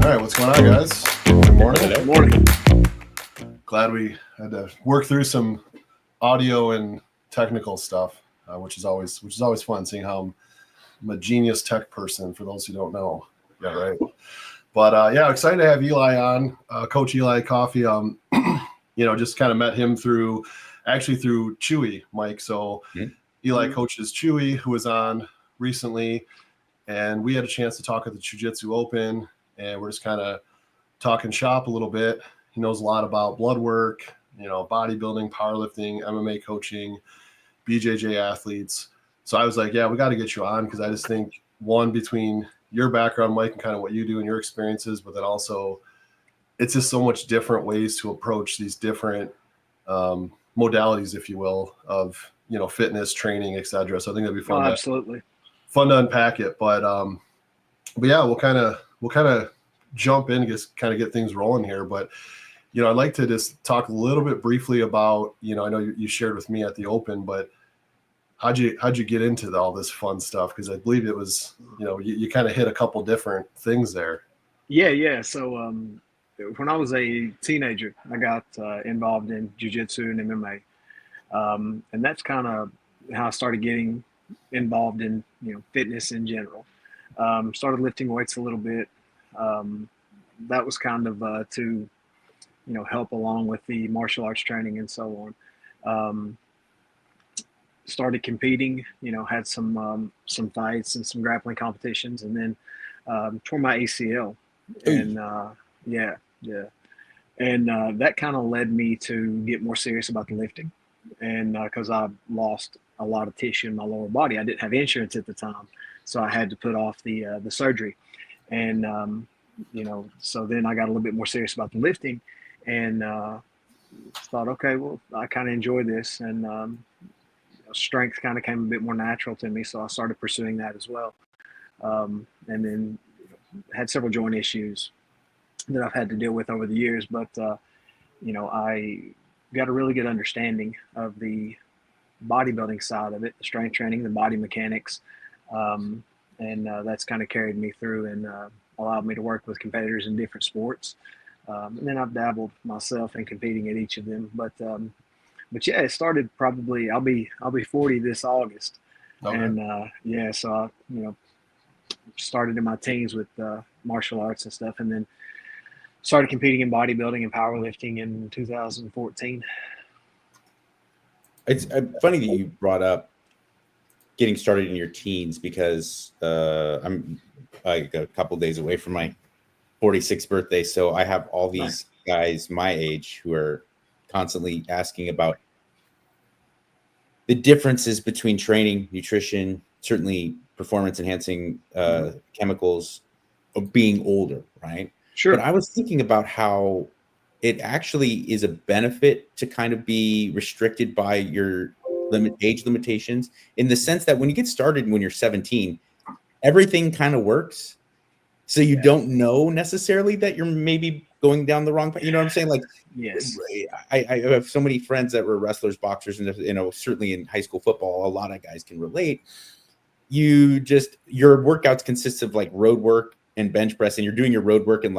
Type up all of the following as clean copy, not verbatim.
All right, what's going on, guys? Good morning. Good morning. Glad we had to work through some audio and technical stuff, which is always fun seeing how I'm a genius tech person. For those who don't know, yeah, right. But yeah, excited to have Eli on, Coach Eli Coffey. Just kind of met him through Chewy, Mike. So Eli coaches Chewy, who was on recently, and we had a chance to talk at the Jiu-Jitsu Open, and we're just kind of talking shop a little bit. He knows a lot about blood work, bodybuilding, powerlifting, MMA coaching, BJJ athletes. So I was like, yeah, we got to get you on, because I just think, one, between your background, Mike, and kind of what you do and your experiences, but then also it's just so much different ways to approach these different modalities, if you will, of, fitness, training, etc. So I think that'd be fun. Absolutely. Fun to unpack it. But yeah, we'll kind of jump in and just kind of get things rolling here. But, I'd like to just talk a little bit briefly about, I know you shared with me at the Open, but how'd you get into all this fun stuff? Because I believe it was, you kind of hit a couple different things there. Yeah. So when I was a teenager, I got involved in jiu-jitsu and MMA. And that's kind of how I started getting involved in, fitness in general. Started lifting weights a little bit. That was kind of to, help along with the martial arts training and so on. Started competing, had some fights and some grappling competitions, and then tore my ACL. And yeah. And that kind of led me to get more serious about the lifting. And because I lost a lot of tissue in my lower body, I didn't have insurance at the time, so I had to put off the surgery. And so then I got a little bit more serious about the lifting, and thought, okay, well, I kind of enjoy this, and strength kind of came a bit more natural to me, so I started pursuing that as well. And then had several joint issues that I've had to deal with over the years, but I got a really good understanding of the bodybuilding side of it, the strength training, the body mechanics, and that's kind of carried me through and allowed me to work with competitors in different sports. And then I've dabbled myself in competing at each of them, but yeah, it started probably, I'll be 40 this August. Okay. And so I started in my teens with martial arts and stuff, and then started competing in bodybuilding and powerlifting in 2014. It's funny that you brought up getting started in your teens, because I'm like a couple days away from my 46th birthday. So I have all these guys my age who are constantly asking about the differences between training, nutrition, certainly performance enhancing chemicals, of being older, right? Sure. But I was thinking about how it actually is a benefit to kind of be restricted by your age limitations, in the sense that when you get started when you're 17, everything kind of works. So you don't know necessarily that you're maybe going down the wrong path. You know what I'm saying? Like, yes, I have so many friends that were wrestlers, boxers, and certainly in high school football, a lot of guys can relate. Your workouts consist of like road work and bench press, and you're doing your road work in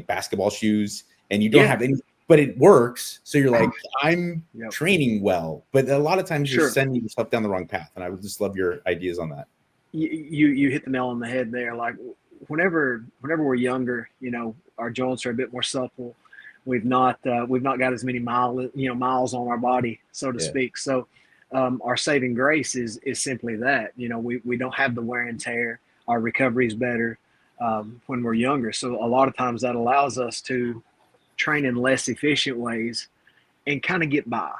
basketball shoes, and you don't have any, but it works. So you're like, I'm training well, but a lot of times you're sending yourself down the wrong path. And I would just love your ideas on that. You hit the nail on the head there. Like whenever we're younger, our joints are a bit more supple. We've not got as many miles on our body, so to speak. So our saving grace is simply that, we don't have the wear and tear. Our recovery is better when we're younger. So a lot of times that allows us to train in less efficient ways and kind of get by.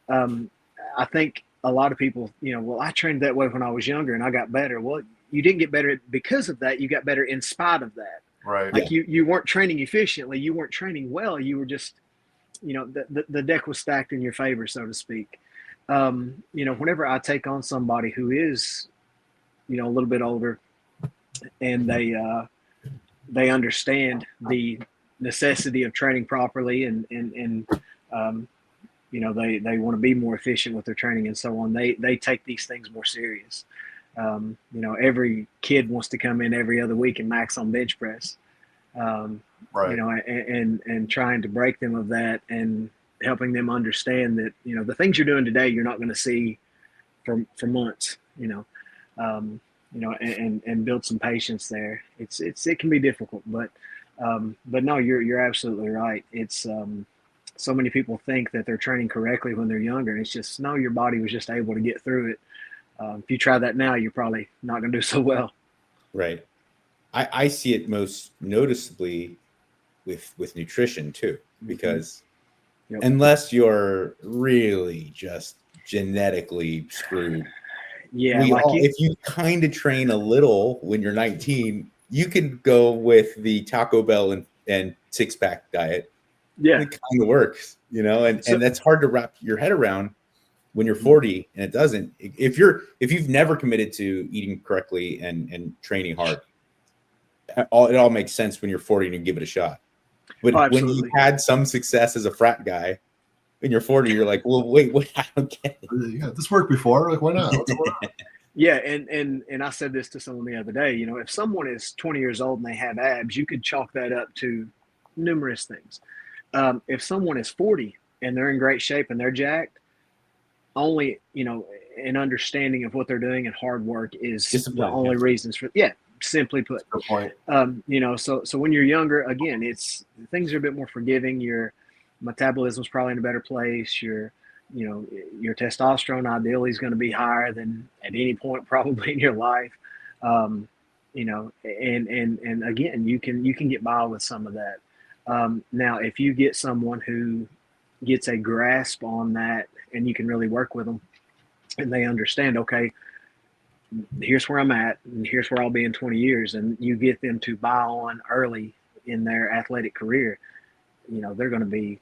I think a lot of people, well, I trained that way when I was younger and I got better. Well, you didn't get better because of that. You got better in spite of that. Right. Like you weren't training efficiently. You weren't training well. You were just, the deck was stacked in your favor, so to speak. Whenever I take on somebody who is, a little bit older, and they understand the necessity of training properly, and they want to be more efficient with their training and so on, they take these things more serious. Every kid wants to come in every other week and max on bench press. Right. You know, and trying to break them of that and helping them understand that, you know, the things you're doing today, you're not going to see for months, you know, and build some patience there. It can be difficult, but no, you're absolutely right. It's, so many people think that they're training correctly when they're younger. And it's just, no, your body was just able to get through it. If you try that now, you're probably not going to do so well. Right. I see it most noticeably with nutrition too, because Yep. unless you're really just genetically screwed, Yeah, like if you kind of train a little when you're 19, you can go with the Taco Bell and six-pack diet. yeah, It kind of works, you know, and that's hard to wrap your head around when you're 40 and it doesn't. If you've never committed to eating correctly and training hard, it all makes sense when you're 40 and you give it a shot. But when you had some success as a frat guy, when you're 40, you're like, well, wait, I don't get it. Yeah, this worked before. Like, why not? What's going on? Yeah, and I said this to someone the other day. You know, if someone is 20 years old and they have abs, you could chalk that up to numerous things. If someone is 40 and they're in great shape and they're jacked, only, you know, an understanding of what they're doing and hard work is the only reasons for. Yeah, simply put. Good point. You know, so when you're younger, again, things are a bit more forgiving. Your metabolism's probably in a better place. Your testosterone ideally is going to be higher than at any point probably in your life. You know, and again, you can get by with some of that. Now, if you get someone who gets a grasp on that and you can really work with them and they understand, okay, here's where I'm at and here's where I'll be in 20 years, and you get them to buy on early in their athletic career, you know, they're going to be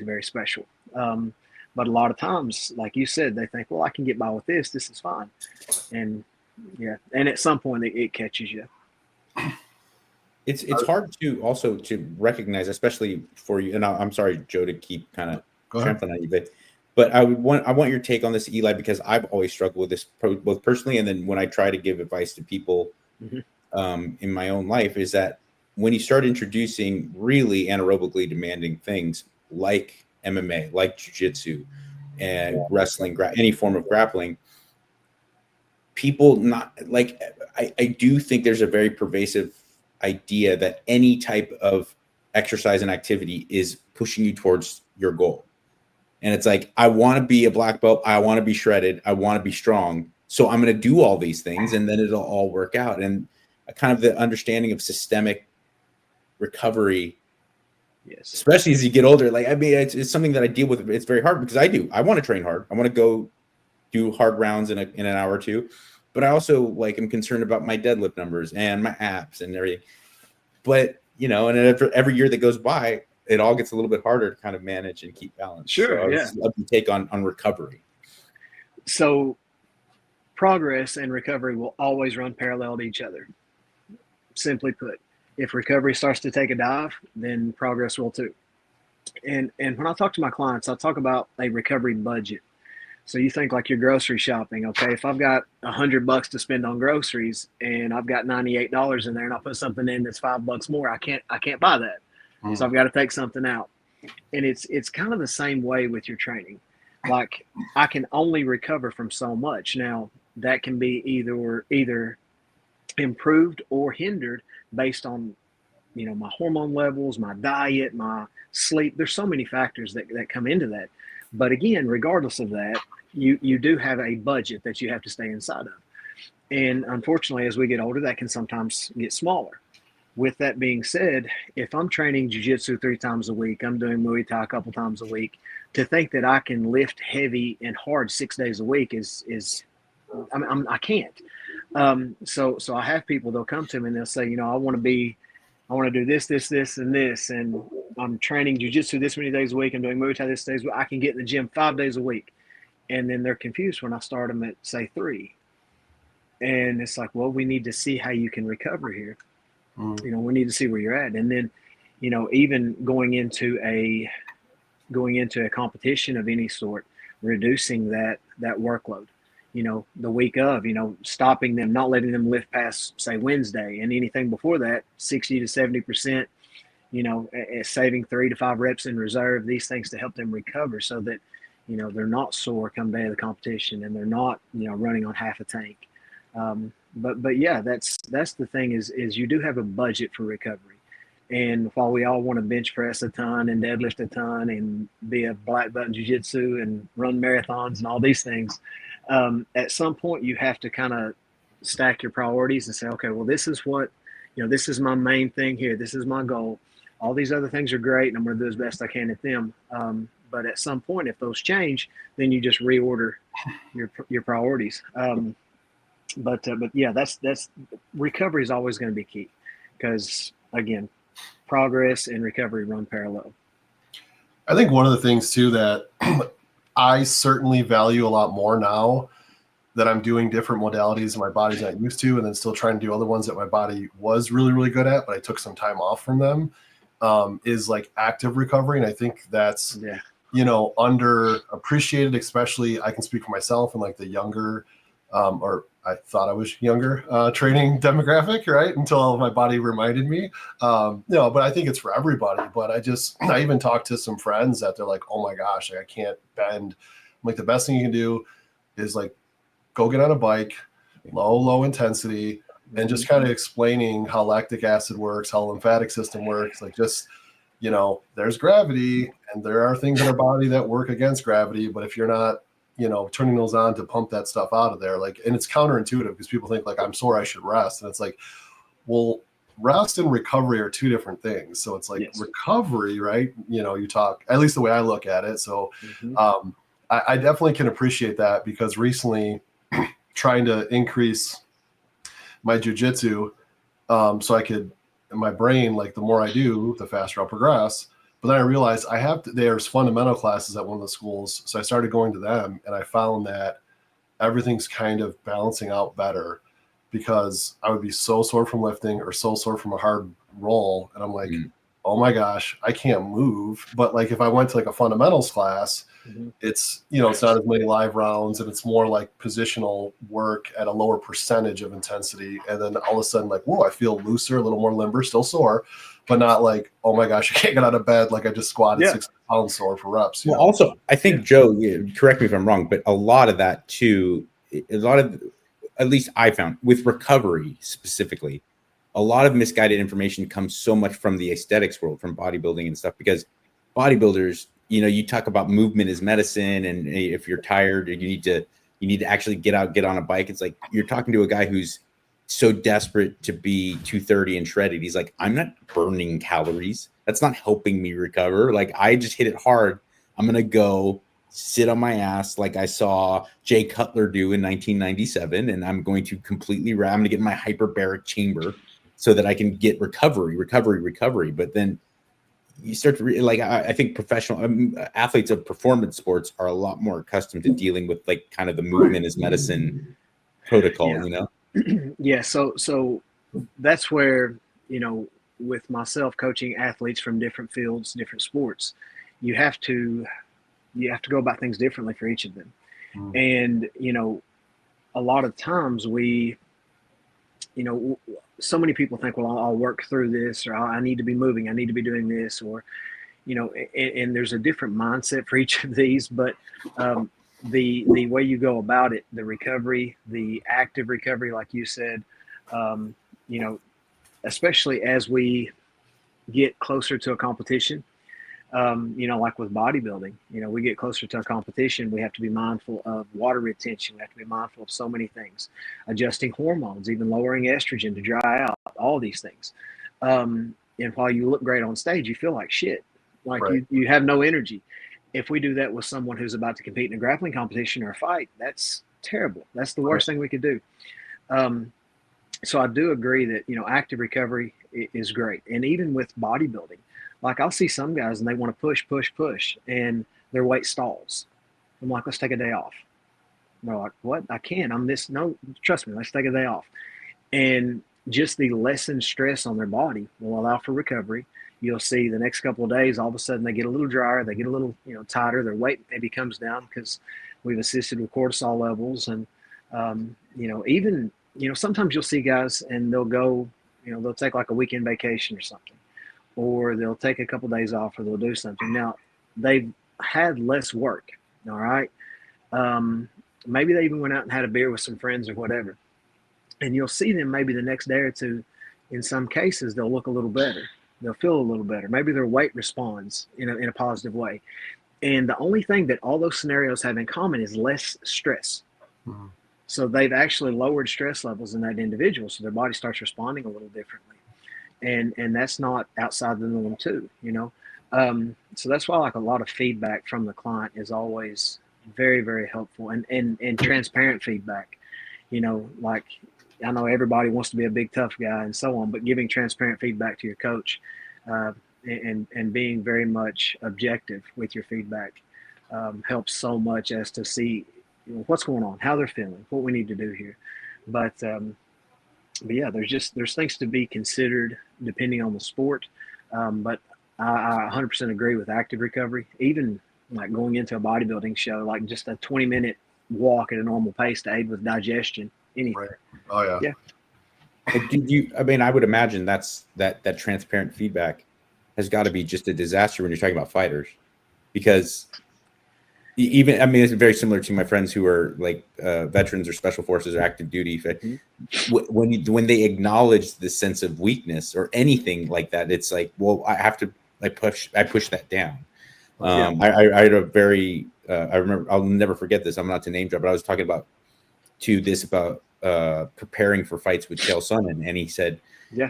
very special. But a lot of times, like you said, they think, well, I can get by with this. This is fine. And yeah. And at some point it catches you. It's hard to also to recognize, especially for you. And I'm sorry, Joe, to keep kind of trampling on you, but I want your take on this, Eli, because I've always struggled with this both personally and then when I try to give advice to people in my own life, is that when you start introducing really anaerobically demanding things like MMA, like jiu-jitsu and wrestling, any form of grappling, people not like, I do think there's a very pervasive idea that any type of exercise and activity is pushing you towards your goal. And it's like, I want to be a black belt. I want to be shredded. I want to be strong. So I'm going to do all these things and then it'll all work out. And kind of the understanding of systemic recovery, yes, especially as you get older. Like, I mean, it's something that I deal with. It's very hard because I want to train hard. I want to go do hard rounds in an hour or two, but I also like am concerned about my deadlift numbers and my abs and everything. But you know, and every year that goes by, it all gets a little bit harder to kind of manage and keep balance. Sure, so yeah. Love to take on recovery. So progress and recovery will always run parallel to each other. Simply put, if recovery starts to take a dive, then progress will too. And when I talk to my clients, I talk about a recovery budget. So you think like you're grocery shopping, okay? If I've got $100 to spend on groceries and I've got $98 in there, and I put something in that's $5 more, I can't buy that. So I've got to take something out. And it's kind of the same way with your training. Like, I can only recover from so much. Now, that can be either improved or hindered based on, you know, my hormone levels, my diet, my sleep. There's so many factors that come into that. But again, regardless of that, you do have a budget that you have to stay inside of. And unfortunately, as we get older, that can sometimes get smaller. With that being said, if I'm training jiu-jitsu 3 times a week, I'm doing Muay Thai a couple times a week, to think that I can lift heavy and hard 6 days a week I can't. So I have people, they'll come to me and they'll say, you know, I want to do this, and this, and I'm training jiu-jitsu this many days a week. I'm doing Muay Thai this days. I can get in the gym 5 days a week. And then they're confused when I start them at, say, 3. And it's like, well, we need to see how you can recover here. You know, we need to see where you're at. And then, you know, even going into a competition of any sort, reducing that workload. the week of, stopping them, not letting them lift past, say, Wednesday, and anything before that, 60 to 70%, saving 3 to 5 reps in reserve, these things to help them recover so that, they're not sore come day of the competition and they're not, running on half a tank. But yeah, that's the thing is you do have a budget for recovery. And while we all want to bench press a ton and deadlift a ton and be a black belt in jiu-jitsu and run marathons and all these things, at some point you have to kind of stack your priorities and say, okay, well, this is what, this is my main thing here. This is my goal. All these other things are great and I'm going to do as best I can at them. But at some point, if those change, then you just reorder your priorities. But yeah, that's recovery is always going to be key because, again, progress and recovery run parallel. I think one of the things too that I certainly value a lot more now that I'm doing different modalities my body's not used to, and then still trying to do other ones that my body was really, really good at, but I took some time off from them, is like active recovery. And I think that's, underappreciated, especially I can speak for myself and like the younger, or I thought I was younger training demographic, right? Until my body reminded me. But I think it's for everybody. But I even talked to some friends that they're like, oh my gosh, like I can't bend. I'm like, the best thing you can do is like go get on a bike, low intensity, and just kind of explaining how lactic acid works, how lymphatic system works, like just, there's gravity and there are things in our body that work against gravity. But if you're not, turning those on to pump that stuff out of there, like, and it's counterintuitive because people think like, I'm sore, I should rest. And it's like, well, rest and recovery are two different things. So it's like recovery, right? You talk, at least the way I look at it. So I definitely can appreciate that because recently trying to increase my jujitsu so I could, in my brain, like the more I do, the faster I'll progress. But then I realized there's fundamental classes at one of the schools. So I started going to them and I found that everything's kind of balancing out better because I would be so sore from lifting or so sore from a hard roll. And I'm like, oh my gosh, I can't move. But like if I went to like a fundamentals class, it's, it's not as many live rounds and it's more like positional work at a lower percentage of intensity. And then all of a sudden like, whoa, I feel looser, a little more limber, still sore, but not like, oh my gosh, I can't get out of bed. Like I just squatted 6 pounds sore for reps. Well, also, I think Joe, correct me if I'm wrong, but a lot of that too, at least I found with recovery specifically, a lot of misguided information comes so much from the aesthetics world, from bodybuilding and stuff, because bodybuilders, you talk about movement as medicine. And if you're tired, you need to actually get on a bike. It's like, you're talking to a guy who's so desperate to be 230 and shredded. He's like, I'm not burning calories. That's not helping me recover. Like I just hit it hard. I'm going to go sit on my ass like I saw Jay Cutler do in 1997. And I'm going to I'm going to get in my hyperbaric chamber so that I can get recovery. But then you start to I think professional athletes of performance sports are a lot more accustomed to dealing with like kind of the movement as medicine protocol, Yeah. So that's where, with myself coaching athletes from different fields, different sports, you have to go about things differently for each of them. And, a lot of times so many people think, well, I'll work through this, or I need to be moving, I need to be doing this, or, and there's a different mindset for each of these, but the way you go about it, the recovery, the active recovery, like you said, especially as we get closer to a competition, like with bodybuilding, we get closer to a competition, we have to be mindful of water retention. We have to be mindful of so many things, adjusting hormones, even lowering estrogen to dry out, all these things. And while you look great on stage, you feel like shit, like you have no energy. If we do that with someone who's about to compete in a grappling competition or a fight, that's terrible. That's the worst thing we could do. So I do agree that, active recovery is great. And even with bodybuilding, like I'll see some guys and they want to push, and their weight stalls. I'm like, let's take a day off. And they're like, what? I can't. No, trust me, let's take a day off. And just the lessened stress on their body will allow for recovery. You'll see the next couple of days, all of a sudden they get a little drier, they get a little, tighter. Their weight maybe comes down because we've assisted with cortisol levels, and Even, sometimes you'll see guys and they'll go, they'll take like a weekend vacation or something, or they'll take a couple days off, or they'll do something. Now, they've had less work. All right. Maybe they even went out and had a beer with some friends or whatever. And you'll see them maybe the next day or two. In some cases, they'll look a little better. They'll feel a little better. Maybe their weight responds in a positive way. And the only thing that all those scenarios have in common is less stress. Mm-hmm. So they've actually lowered stress levels in that individual. So their body starts responding a little differently. And that's not outside the norm too, So that's why like a lot of feedback from the client is always very, very helpful, and transparent feedback, like I know everybody wants to be a big, tough guy and so on, but giving transparent feedback to your coach, and being very much objective with your feedback, helps so much as to see what's going on, how they're feeling, what we need to do here. But yeah, there's things to be considered depending on the sport. But I 100% agree with active recovery, even like going into a bodybuilding show, like just a 20-minute walk at a normal pace to aid with digestion, anything. Right. Oh yeah. Yeah. I would imagine that transparent feedback has got to be just a disaster when you're talking about fighters, because it's very similar to my friends who are like veterans or special forces or active duty. Mm-hmm. When they acknowledge the sense of weakness or anything like that, it's like, well, I have to push that down. I had a very, I remember, I'll never forget this. I'm not to name drop, but I was talking about preparing for fights with Chael Sonnen, and he said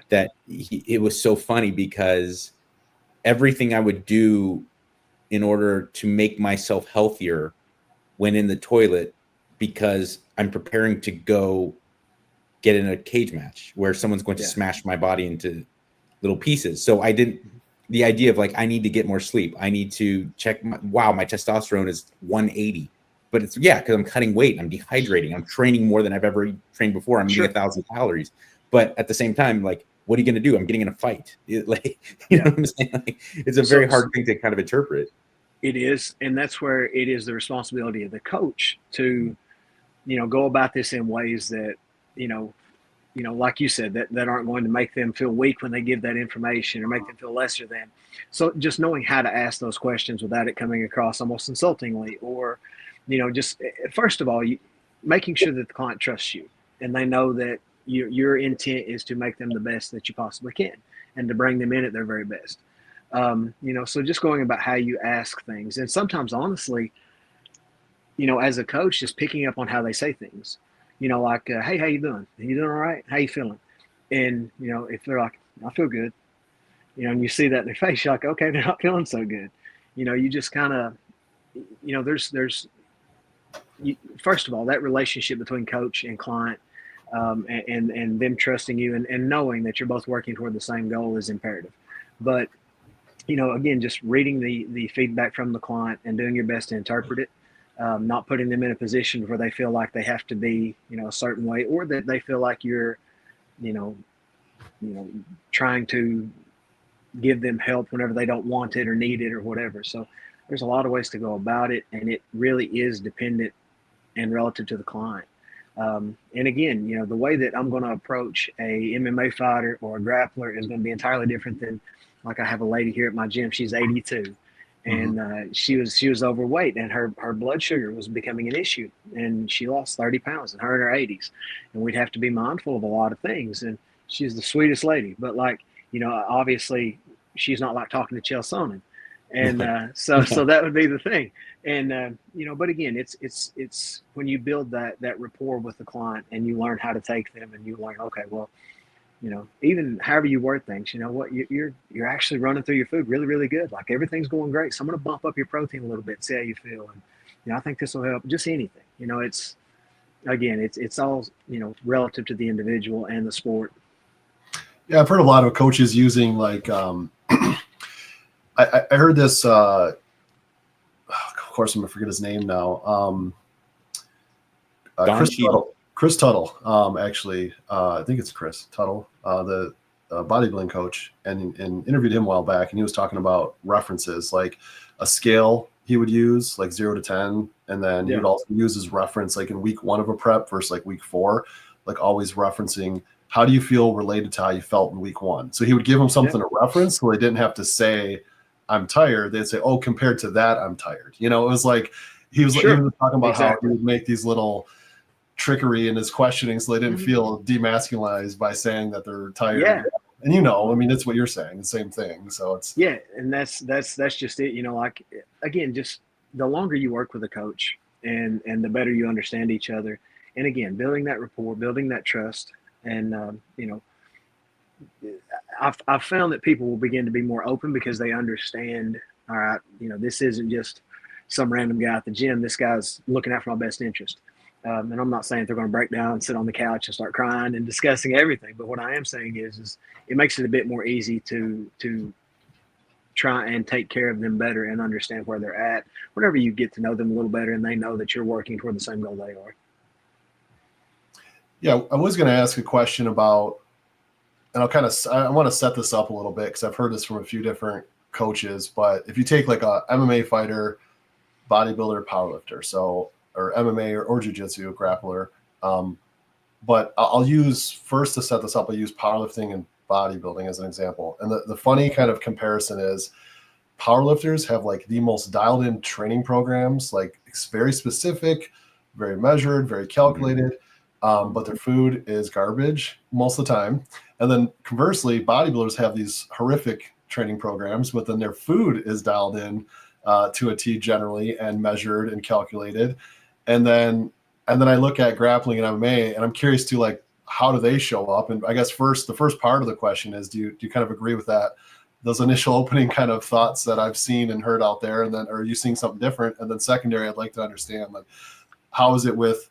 that it was so funny because everything I would do in order to make myself healthier went in the toilet because I'm preparing to go get in a cage match where someone's going to smash my body into little pieces. So the idea of like, I need to get more sleep. I need to check my testosterone is 180, but it's because I'm cutting weight. I'm dehydrating. I'm training more than I've ever trained before. I'm eating 1,000 calories, but at the same time, like, what are you going to do? I'm getting in a fight. You know what I'm saying? Like, it's a very hard thing to kind of interpret. It is. And that's where it is the responsibility of the coach to, go about this in ways that, like you said, that aren't going to make them feel weak when they give that information or make them feel lesser than. So just knowing how to ask those questions without it coming across almost insultingly, or, just first of all, making sure that the client trusts you and they know that your intent is to make them the best that you possibly can and to bring them in at their very best. So just going about how you ask things, and sometimes honestly, as a coach, just picking up on how they say things, like, hey, how you doing? Are you doing all right? How you feeling? And, if they're like, I feel good, and you see that in their face, you're like, okay, they're not feeling so good. You just kind of, first of all, that relationship between coach and client, and them trusting you and knowing that you're both working toward the same goal is imperative. But, again, just reading the feedback from the client and doing your best to interpret it, not putting them in a position where they feel like they have to be, a certain way, or that they feel like you're, trying to give them help whenever they don't want it or need it or whatever. So there's a lot of ways to go about it, and it really is dependent and relative to the client. And again, the way that I'm going to approach a MMA fighter or a grappler is going to be entirely different than, like, I have a lady here at my gym. She's 82, and she was overweight, and her blood sugar was becoming an issue, and she lost 30 pounds, and her in her 80s, and we'd have to be mindful of a lot of things. And she's the sweetest lady, but like, obviously she's not like talking to Chael Sonnen. And so that would be the thing. And but again, it's when you build that rapport with the client and you learn how to take them, and you learn, okay, well, even however you word things, what, you're actually running through your food really, really good. Like, everything's going great. So I'm going to bump up your protein a little bit, see how you feel. And I think this will help. Just anything. It's, again, it's all relative to the individual and the sport. Yeah, I've heard a lot of coaches using like I heard this. Of course, I'm gonna forget his name now. Chris Tuttle. Actually, I think it's Chris Tuttle, the bodybuilding coach, and interviewed him a while back, and he was talking about references like a scale. he would use, like 0 to 10, and then he would also use his reference, like in week 1 of a prep versus like week 4, like always referencing how do you feel related to how you felt in week 1. So he would give them something to reference, so they didn't have to say I'm tired. They'd say, oh, compared to that, I'm tired. You know, it was like he was talking about how he would make these little trickery in his questioning so they didn't feel demasculized by saying that they're tired. Yeah. And you know, I mean, it's what you're saying, the same thing. So it's and that's just it. You know, like again, just the longer you work with a coach and the better you understand each other. And again, building that rapport, building that trust, and you know, I've found that people will begin to be more open because they understand. All right, you know, this isn't just some random guy at the gym. This guy's looking out for my best interest. And I'm not saying they're going to break down and sit on the couch and start crying and discussing everything. But what I am saying is it makes it a bit more easy to try and take care of them better and understand where they're at whenever you get to know them a little better and they know that you're working toward the same goal they are. Yeah, I was going to ask a question about, and I want to set this up a little bit because I've heard this from a few different coaches, but if you take like a MMA fighter, bodybuilder, powerlifter, so or MMA or jiu-jitsu grappler. But I'll use, first to set this up, I'll use powerlifting and bodybuilding as an example. And the funny kind of comparison is powerlifters have like the most dialed in training programs, like it's very specific, very measured, very calculated, but their food is garbage most of the time. And then conversely, bodybuilders have these horrific training programs, but then their food is dialed in to a T generally and measured and calculated. And then I look at grappling and MMA, and I'm curious to like, how do they show up? And I guess the first part of the question is, do you kind of agree with that? Those initial opening kind of thoughts that I've seen and heard out there, and then are you seeing something different? And then secondary, I'd like to understand, like, how is it with,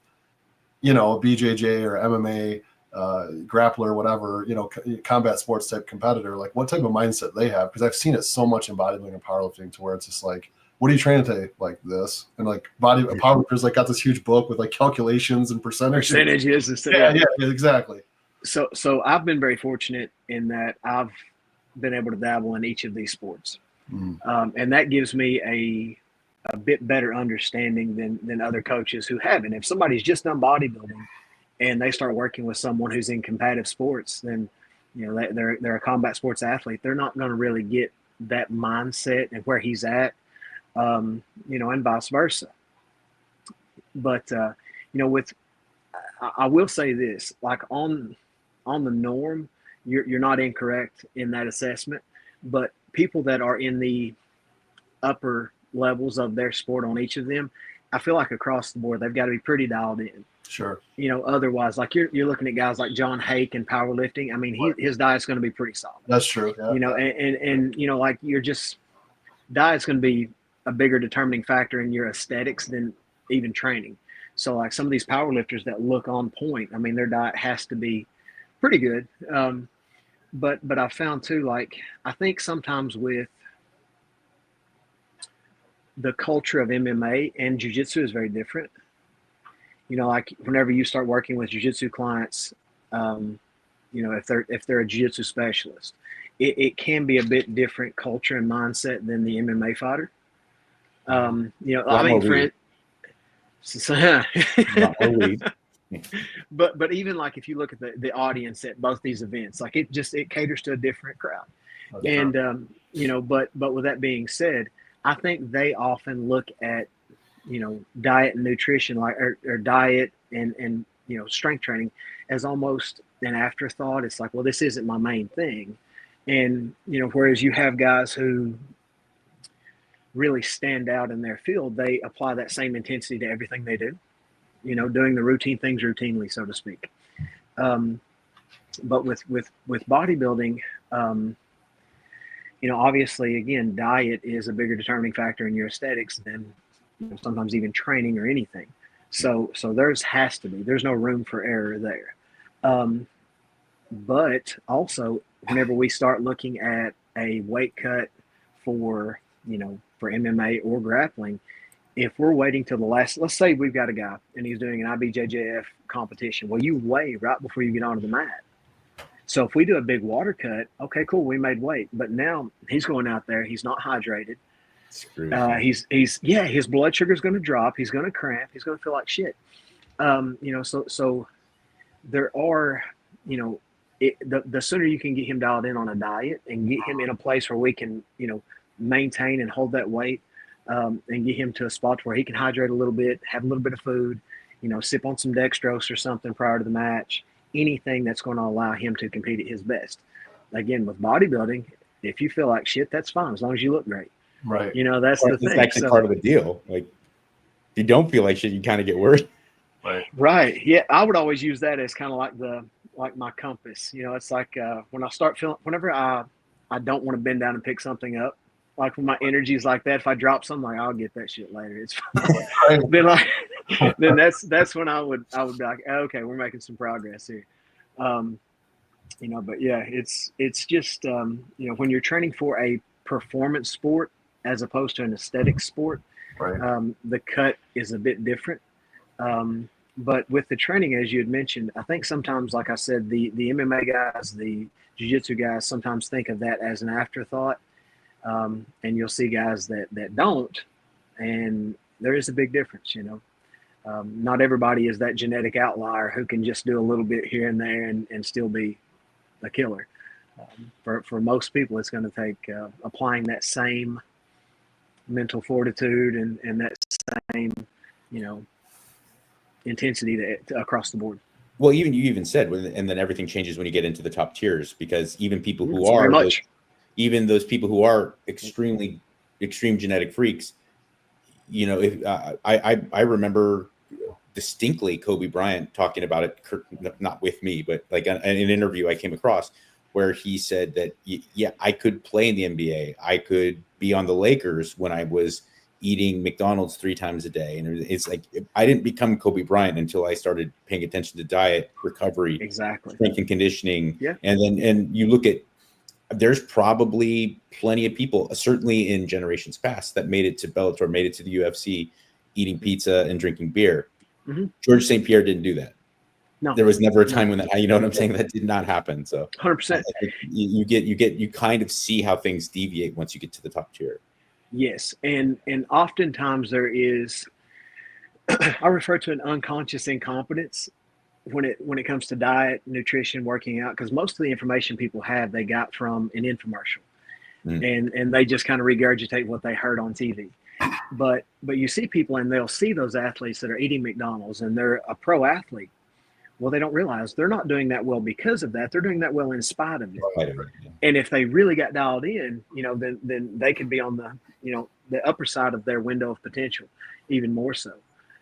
you know, a BJJ or MMA grappler, whatever, you know, combat sports type competitor, like what type of mindset they have? Because I've seen it so much in bodybuilding and powerlifting to where it's just like, what are you training today? Like this, and like powerlifters like got this huge book with like calculations and percentages and stuff. Yeah, exactly. So I've been very fortunate in that I've been able to dabble in each of these sports, and that gives me a bit better understanding than other coaches who haven't. If somebody's just done bodybuilding and they start working with someone who's in competitive sports, then you know they're a combat sports athlete. They're not going to really get that mindset and where he's at. You know, and vice versa. But you know, I will say this: like on the norm, you're not incorrect in that assessment. But people that are in the upper levels of their sport on each of them, I feel like across the board they've got to be pretty dialed in. Sure. You know, otherwise, like you're looking at guys like John Hake in powerlifting. I mean, his diet's going to be pretty solid. That's true. Yeah. You know, and you know, like diet's going to be a bigger determining factor in your aesthetics than even training. So like some of these powerlifters that look on point, I mean, their diet has to be pretty good. But I found too, like, I think sometimes with the culture of MMA and jiu-jitsu is very different. You know, like whenever you start working with jiu-jitsu clients, you know, if they're a jiu-jitsu specialist, it can be a bit different culture and mindset than the MMA fighter. You know, I mean, friend. But even like if you look at the audience at both these events, like it caters to a different crowd. And you know, but with that being said, I think they often look at, you know, diet and nutrition, like or diet and you know, strength training as almost an afterthought. It's like, well, this isn't my main thing. And you know, whereas you have guys who really stand out in their field, they apply that same intensity to everything they do, you know, doing the routine things routinely, so to speak. But with bodybuilding, you know, obviously, again, diet is a bigger determining factor in your aesthetics than, you know, sometimes even training or anything. So there's no room for error there. But also, whenever we start looking at a weight cut for, you know, for MMA or grappling, if we're waiting till the last, let's say we've got a guy and he's doing an IBJJF competition. Well, you weigh right before you get onto the mat. So if we do a big water cut, okay, cool, we made weight. But now he's going out there, he's not hydrated. Screwed. His blood sugar is going to drop. He's going to cramp. He's going to feel like shit. So there are, the sooner you can get him dialed in on a diet and get him in a place where we can, maintain and hold that weight, and get him to a spot where he can hydrate a little bit, have a little bit of food, sip on some dextrose or something prior to the match, anything that's going to allow him to compete at his best. Again, with bodybuilding, if you feel like shit, that's fine as long as you look great. Right. That's the thing. It's actually part of the deal. Like, if you don't feel like shit, you kind of get worried. Right. Yeah. I would always use that as kind of like my compass. It's like when I start feeling, whenever I don't want to bend down and pick something up, like when my energy is like that, if I drop something, like, I'll get that shit later. It's fine. then that's when I would be like, okay, we're making some progress here. But yeah, it's just, when you're training for a performance sport as opposed to an aesthetic sport, Right. The cut is a bit different. But with the training, as you had mentioned, I think sometimes, like I said, the MMA guys, the jiu-jitsu guys sometimes think of that as an afterthought. And you'll see guys that don't, and there is a big difference, not everybody is that genetic outlier who can just do a little bit here and there and still be a killer. For most people, it's going to take applying that same mental fortitude and that same, intensity across the board. Well, you even said, and then everything changes when you get into the top tiers, because even people who even those people who are extreme genetic freaks, if I remember distinctly Kobe Bryant talking about it, not with me, but like in an interview I came across where he said that, yeah, I could play in the NBA. I could be on the Lakers when I was eating McDonald's 3 times a day. And it's like, I didn't become Kobe Bryant until I started paying attention to diet, recovery, strength and conditioning. Yeah. And you look at, there's probably plenty of people, certainly in generations past, that made it to Bellator, made it to the UFC, eating pizza and drinking beer. Mm-hmm. George St. Pierre didn't do that. No, there was never a time when that, you know what I'm saying? That did not happen. So 100%. You kind of see how things deviate once you get to the top tier. Yes. And oftentimes there is, I refer to an unconscious incompetence when it comes to diet, nutrition, working out, because most of the information people have, they got from an infomercial, and they just kind of regurgitate what they heard on TV. But you see people and they'll see those athletes that are eating McDonald's and they're a pro athlete. Well, they don't realize they're not doing that well because of that. They're doing that well in spite of it. Right. And if they really got dialed in, then they could be on the upper side of their window of potential, even more so.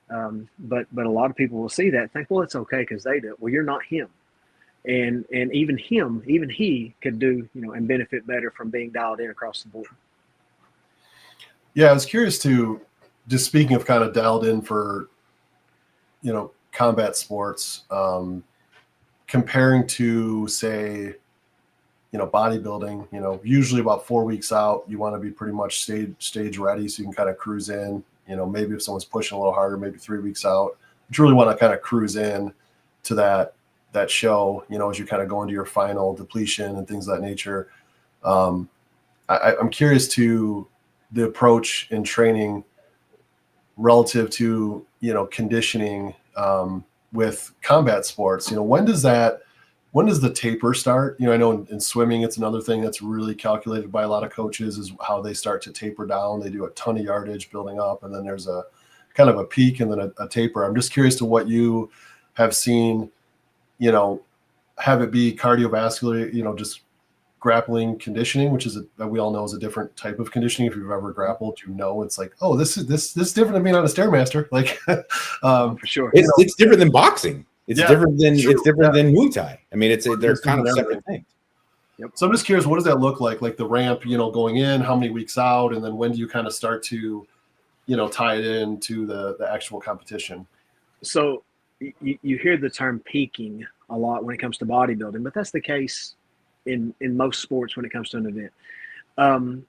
But a lot of people will see that and think, well, it's okay because they do it. Well, you're not him. And even he could do, and benefit better from being dialed in across the board. Yeah, I was curious just speaking of kind of dialed in for, combat sports, comparing to, say, bodybuilding, usually about 4 weeks out, you want to be pretty much stage ready so you can kind of cruise in. Maybe if someone's pushing a little harder, maybe 3 weeks out, you really want to kind of cruise in to that show, as you kind of go into your final depletion and things of that nature. I'm curious to the approach in training relative to, conditioning with combat sports. When does the taper start? I know in swimming, it's another thing that's really calculated by a lot of coaches is how they start to taper down. They do a ton of yardage building up, and then there's a kind of a peak and then a taper. I'm just curious to what you have seen, have it be cardiovascular, just grappling conditioning, which is we all know is a different type of conditioning. If you've ever grappled, it's like, oh, this is different than being on a Stairmaster. Like, for sure, it's different than boxing. It's different than than Muay Thai. I mean, they're kind of separate things. Yep. So I'm just curious, what does that look like? Like the ramp, going in, how many weeks out, and then when do you kind of start to, tie it into the actual competition? So you hear the term peaking a lot when it comes to bodybuilding, but that's the case in most sports when it comes to an event.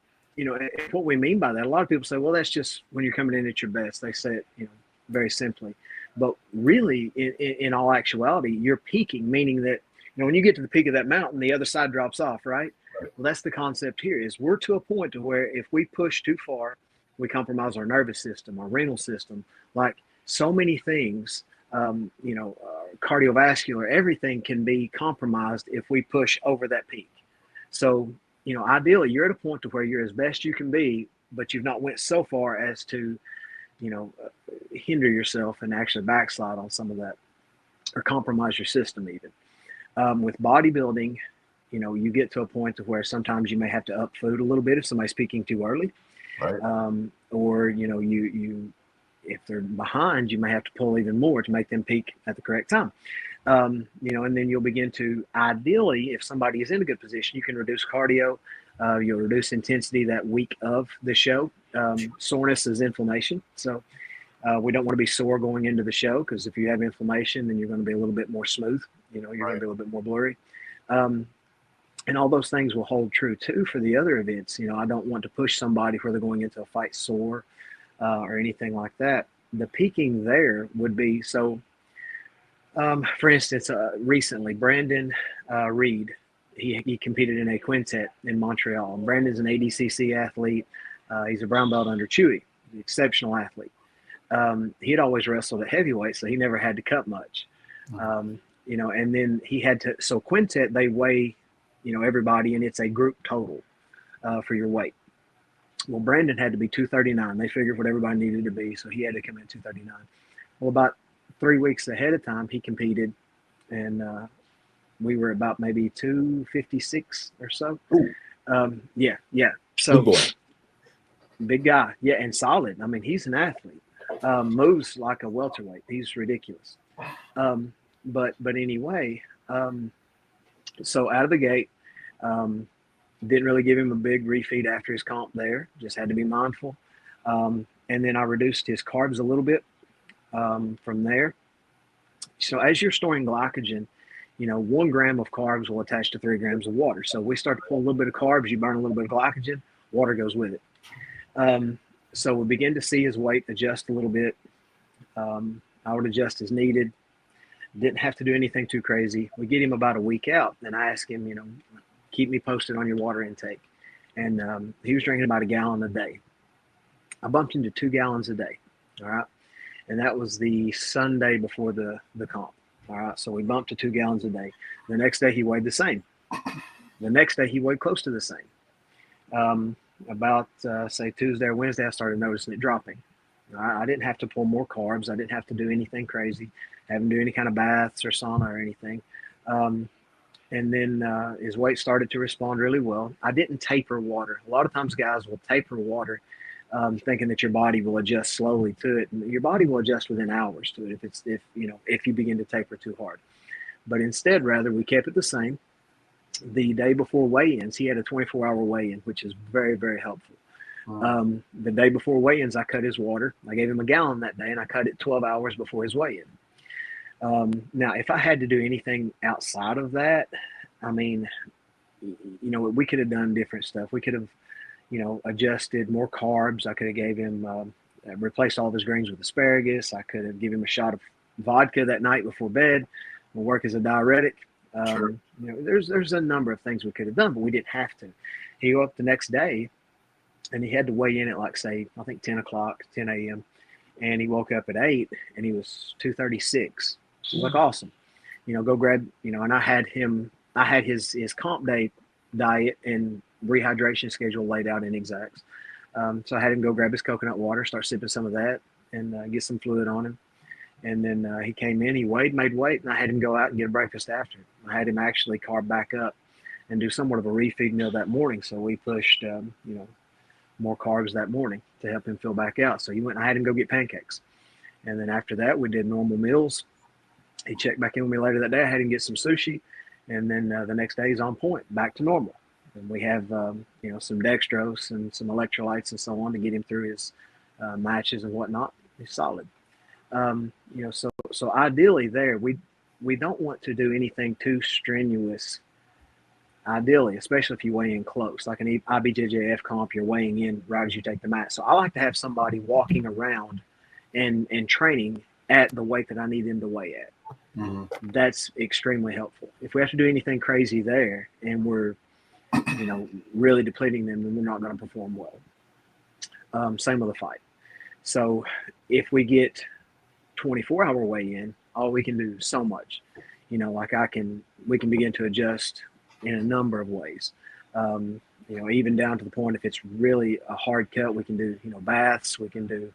What we mean by that, a lot of people say, well, that's just when you're coming in at your best. They say it, very simply. But really, in all actuality, you're peaking, meaning that, when you get to the peak of that mountain, the other side drops off, right? Well, that's the concept here is we're to a point to where if we push too far, we compromise our nervous system, our renal system, like so many things. Cardiovascular, everything can be compromised if we push over that peak. So, ideally you're at a point to where you're as best you can be, but you've not went so far as to, hinder yourself and actually backslide on some of that or compromise your system even. With bodybuilding, you get to a point to where sometimes you may have to up food a little bit if somebody's peaking too early. Right. Or, you if they're behind, you may have to pull even more to make them peak at the correct time. And then you'll begin to, ideally, if somebody is in a good position, you can reduce cardio. You'll reduce intensity that week of the show. Soreness is inflammation. So we don't want to be sore going into the show, because if you have inflammation, then you're going to be a little bit more smooth. You're going to be a little bit more blurry. And all those things will hold true too for the other events. I don't want to push somebody where they're going into a fight sore or anything like that. The peaking there would be, so for instance, recently, Brandon Reed, he competed in a quintet in Montreal. Brandon's an ADCC athlete. He's a brown belt under Chewy, an exceptional athlete. He had always wrestled at heavyweight, so he never had to cut much. And then he had to, so quintet, they weigh, everybody, and it's a group total for your weight. Well, Brandon had to be 239. They figured what everybody needed to be, so he had to come in 239. Well, about 3 weeks ahead of time, he competed, and we were about maybe 256 or so. Yeah. So, big guy, yeah, and solid. I mean, he's an athlete. Moves like a welterweight. He's ridiculous. But anyway, so out of the gate, didn't really give him a big refeed after his comp there. Just had to be mindful. And then I reduced his carbs a little bit from there. So as you're storing glycogen, 1 gram of carbs will attach to 3 grams of water. So we start to pull a little bit of carbs, you burn a little bit of glycogen, water goes with it. So we begin to see his weight adjust a little bit. I would adjust as needed. Didn't have to do anything too crazy. We get him about a week out, and I ask him, keep me posted on your water intake. And he was drinking about 1 gallon a day. I bumped him to 2 gallons a day. All right. And that was the Sunday before the comp. All right. So we bumped to 2 gallons a day. The next day he weighed the same. The next day he weighed close to the same. About say Tuesday or Wednesday, I started noticing it dropping. I didn't have to pull more carbs. I didn't have to do anything crazy. I haven't do any kind of baths or sauna or anything. And then his weight started to respond really well. I didn't taper water. A lot of times guys will taper water thinking that your body will adjust slowly to it. And your body will adjust within hours to it if you begin to taper too hard. But instead, rather, we kept it the same. The day before weigh-ins, he had a 24-hour weigh-in, which is very, very helpful. Wow. The day before weigh-ins, I cut his water. I gave him 1 gallon that day, and I cut it 12 hours before his weigh-in. Now, if I had to do anything outside of that, I mean, we could have done different stuff. We could have, adjusted more carbs. I could have gave him, replaced all of his greens with asparagus. I could have given him a shot of vodka that night before bed. Will work as a diuretic. Sure. There's a number of things we could have done, but we didn't have to. He woke up the next day, and he had to weigh in at I think 10 a.m. And he woke up at 8, and he was 236. It was like, awesome. Go grab, and I had his comp day diet and rehydration schedule laid out in exacts. So I had him go grab his coconut water, start sipping some of that, and get some fluid on him. And then he came in, he made weight, and I had him go out and get a breakfast after. I had him actually carb back up and do somewhat of a refeed meal that morning. So we pushed, more carbs that morning to help him fill back out. So he went and I had him go get pancakes. And then after that, we did normal meals. He checked back in with me later that day. I had him get some sushi. And then the next day he's on point, back to normal. And we have, some dextrose and some electrolytes and so on to get him through his matches and whatnot. He's solid. So ideally there, we don't want to do anything too strenuous. Ideally, especially if you weigh in close, like an IBJJF comp, you're weighing in right as you take the mat. So I like to have somebody walking around and training at the weight that I need them to weigh at. Mm-hmm. That's extremely helpful. If we have to do anything crazy there and we're, really depleting them, then we're not going to perform well. Same with a fight. So if we get 24-hour weigh-in, all we can do so much. Like we can begin to adjust in a number of ways. Even down to the point if it's really a hard cut, we can do baths. We can do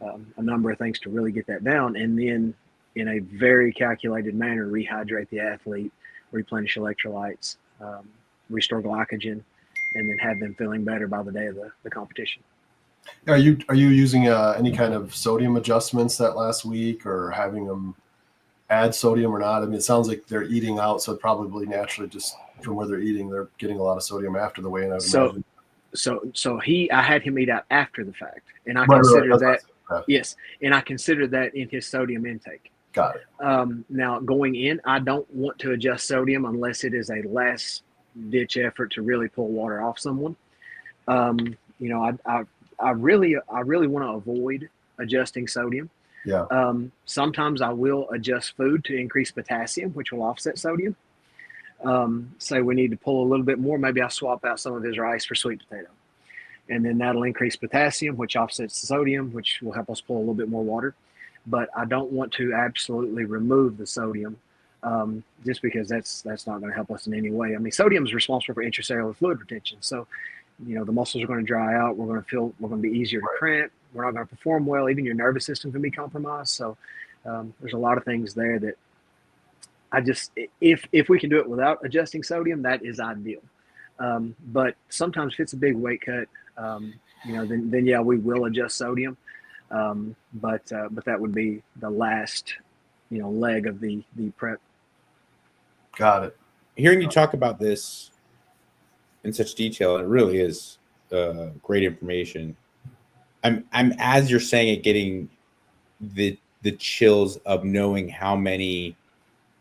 a number of things to really get that down, and then in a very calculated manner rehydrate the athlete, replenish electrolytes, restore glycogen, and then have them feeling better by the day of the competition. Are you using any kind of sodium adjustments that last week, or having them add sodium or not? I mean, it sounds like they're eating out, so probably naturally just from where they're eating, they're getting a lot of sodium after the weigh-in. I had him eat out after the fact, and I considered that in his sodium intake. Got it. Now going in, I don't want to adjust sodium unless it is a last ditch effort to really pull water off someone. I really want to avoid adjusting sodium. Yeah. Sometimes I will adjust food to increase potassium, which will offset sodium. Say we need to pull a little bit more, maybe I swap out some of his rice for sweet potato, and then that'll increase potassium, which offsets the sodium, which will help us pull a little bit more water. But I don't want to absolutely remove the sodium, just because that's not going to help us in any way. I mean, sodium is responsible for intracellular fluid retention. So, the muscles are going to dry out. We're going to be easier to cramp. We're not going to perform well. Even your nervous system can be compromised. So there's a lot of things there that if we can do it without adjusting sodium, that is ideal. But sometimes if it's a big weight cut, then yeah, we will adjust sodium. But that would be the last, leg of the prep. Got it. Hearing you talk about this in such detail, it really is great information. I'm as you're saying it, getting the chills of knowing how many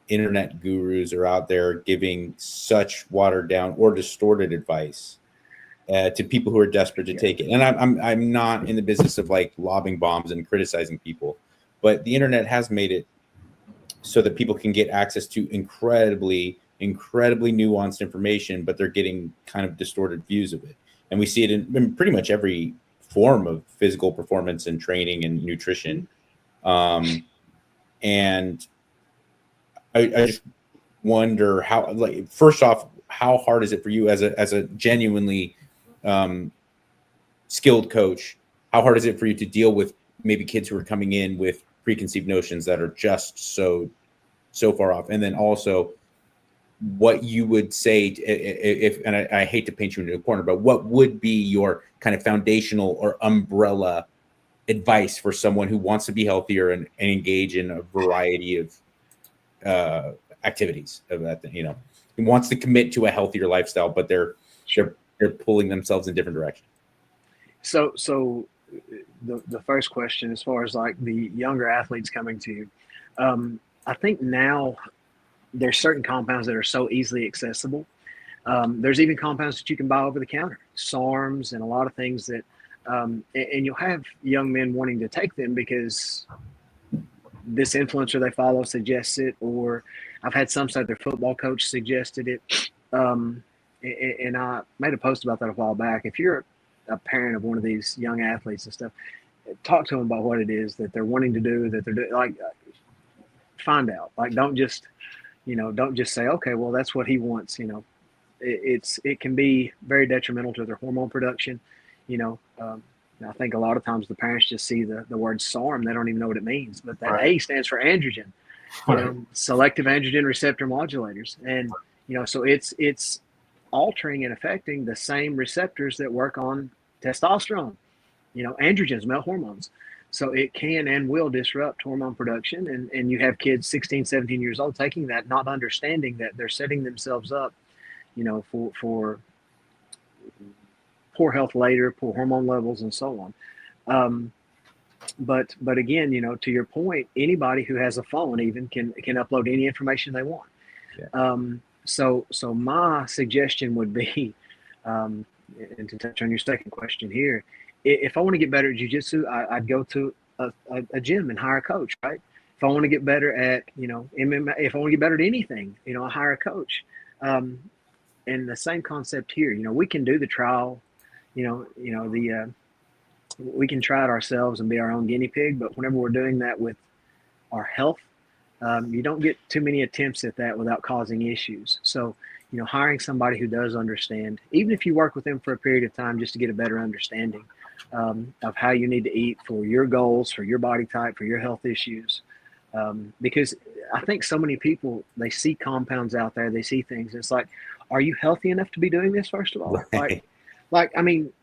internet gurus are out there giving such watered down or distorted advice to people who are desperate to take it. And I'm not in the business of like lobbing bombs and criticizing people, but the internet has made it so that people can get access to incredibly nuanced information, but they're getting kind of distorted views of it. And we see it in pretty much every form of physical performance and training and nutrition. And I just wonder how, like, first off, how hard is it for you as a genuinely skilled coach? How hard is it for you to deal with maybe kids who are coming in with preconceived notions that are just so far off? And then also what you would say if and I hate to paint you into a corner, but what would be your kind of foundational or umbrella advice for someone who wants to be healthier and engage in a variety of activities of that, who wants to commit to a healthier lifestyle, but they're pulling themselves in different directions? So the first question, as far as like the younger athletes coming to you, I think now there's certain compounds that are so easily accessible. There's even compounds that you can buy over the counter, SARMs and a lot of things that, and you'll have young men wanting to take them because this influencer they follow suggests it, or I've had some say their football coach suggested it. And I made a post about that a while back. If you're a parent of one of these young athletes and stuff, talk to them about what it is that they're wanting to do, that they're doing. Like, find out. Like, don't just say, okay, well, that's what he wants. It can be very detrimental to their hormone production. I think a lot of times the parents just see the word SARM. They don't even know what it means, but that A stands for androgen, selective androgen receptor modulators. And, so it's altering and affecting the same receptors that work on testosterone, androgens, male hormones. So it can and will disrupt hormone production. And you have kids 16, 17 years old taking that, not understanding that they're setting themselves up, for poor health later, poor hormone levels, and so on. But again, to your point, anybody who has a phone even can upload any information they want. Yeah. So my suggestion would be, and to touch on your second question here, if I want to get better at jiu-jitsu, I'd go to a gym and hire a coach, right? If I want to get better at, MMA, if I want to get better at anything, I hire a coach. And the same concept here, we can do the trial, the we can try it ourselves and be our own guinea pig, but whenever we're doing that with our health, you don't get too many attempts at that without causing issues. So, hiring somebody who does understand, even if you work with them for a period of time just to get a better understanding of how you need to eat for your goals, for your body type, for your health issues. Because I think so many people, they see compounds out there, they see things. And it's like, are you healthy enough to be doing this, first of all? Right. I mean,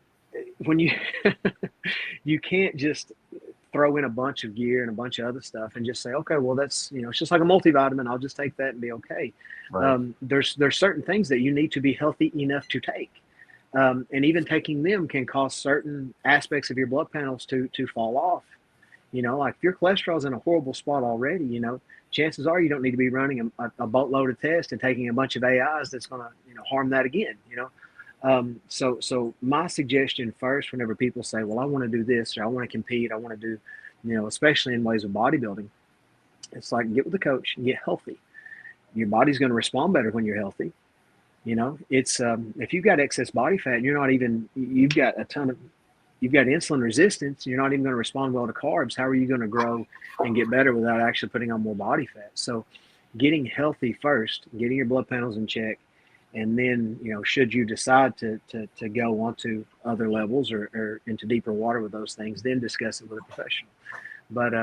when you, you can't just throw in a bunch of gear and a bunch of other stuff and just say, okay, well, that's, it's just like a multivitamin. I'll just take that and be okay. Right. There's certain things that you need to be healthy enough to take. And even taking them can cause certain aspects of your blood panels to fall off. Like if your cholesterol's in a horrible spot already, chances are you don't need to be running a boatload of tests and taking a bunch of AIs that's going to, harm that again, So my suggestion first, whenever people say, well, I want to do this, or I want to compete, I want to do, especially in ways of bodybuilding, it's like, get with the coach and get healthy. Your body's going to respond better when you're healthy. It's, if you've got excess body fat and you've got insulin resistance, you're not even going to respond well to carbs. How are you going to grow and get better without actually putting on more body fat? So getting healthy first, getting your blood panels in check, and then, should you decide to go onto other levels or into deeper water with those things, then discuss it with a professional. But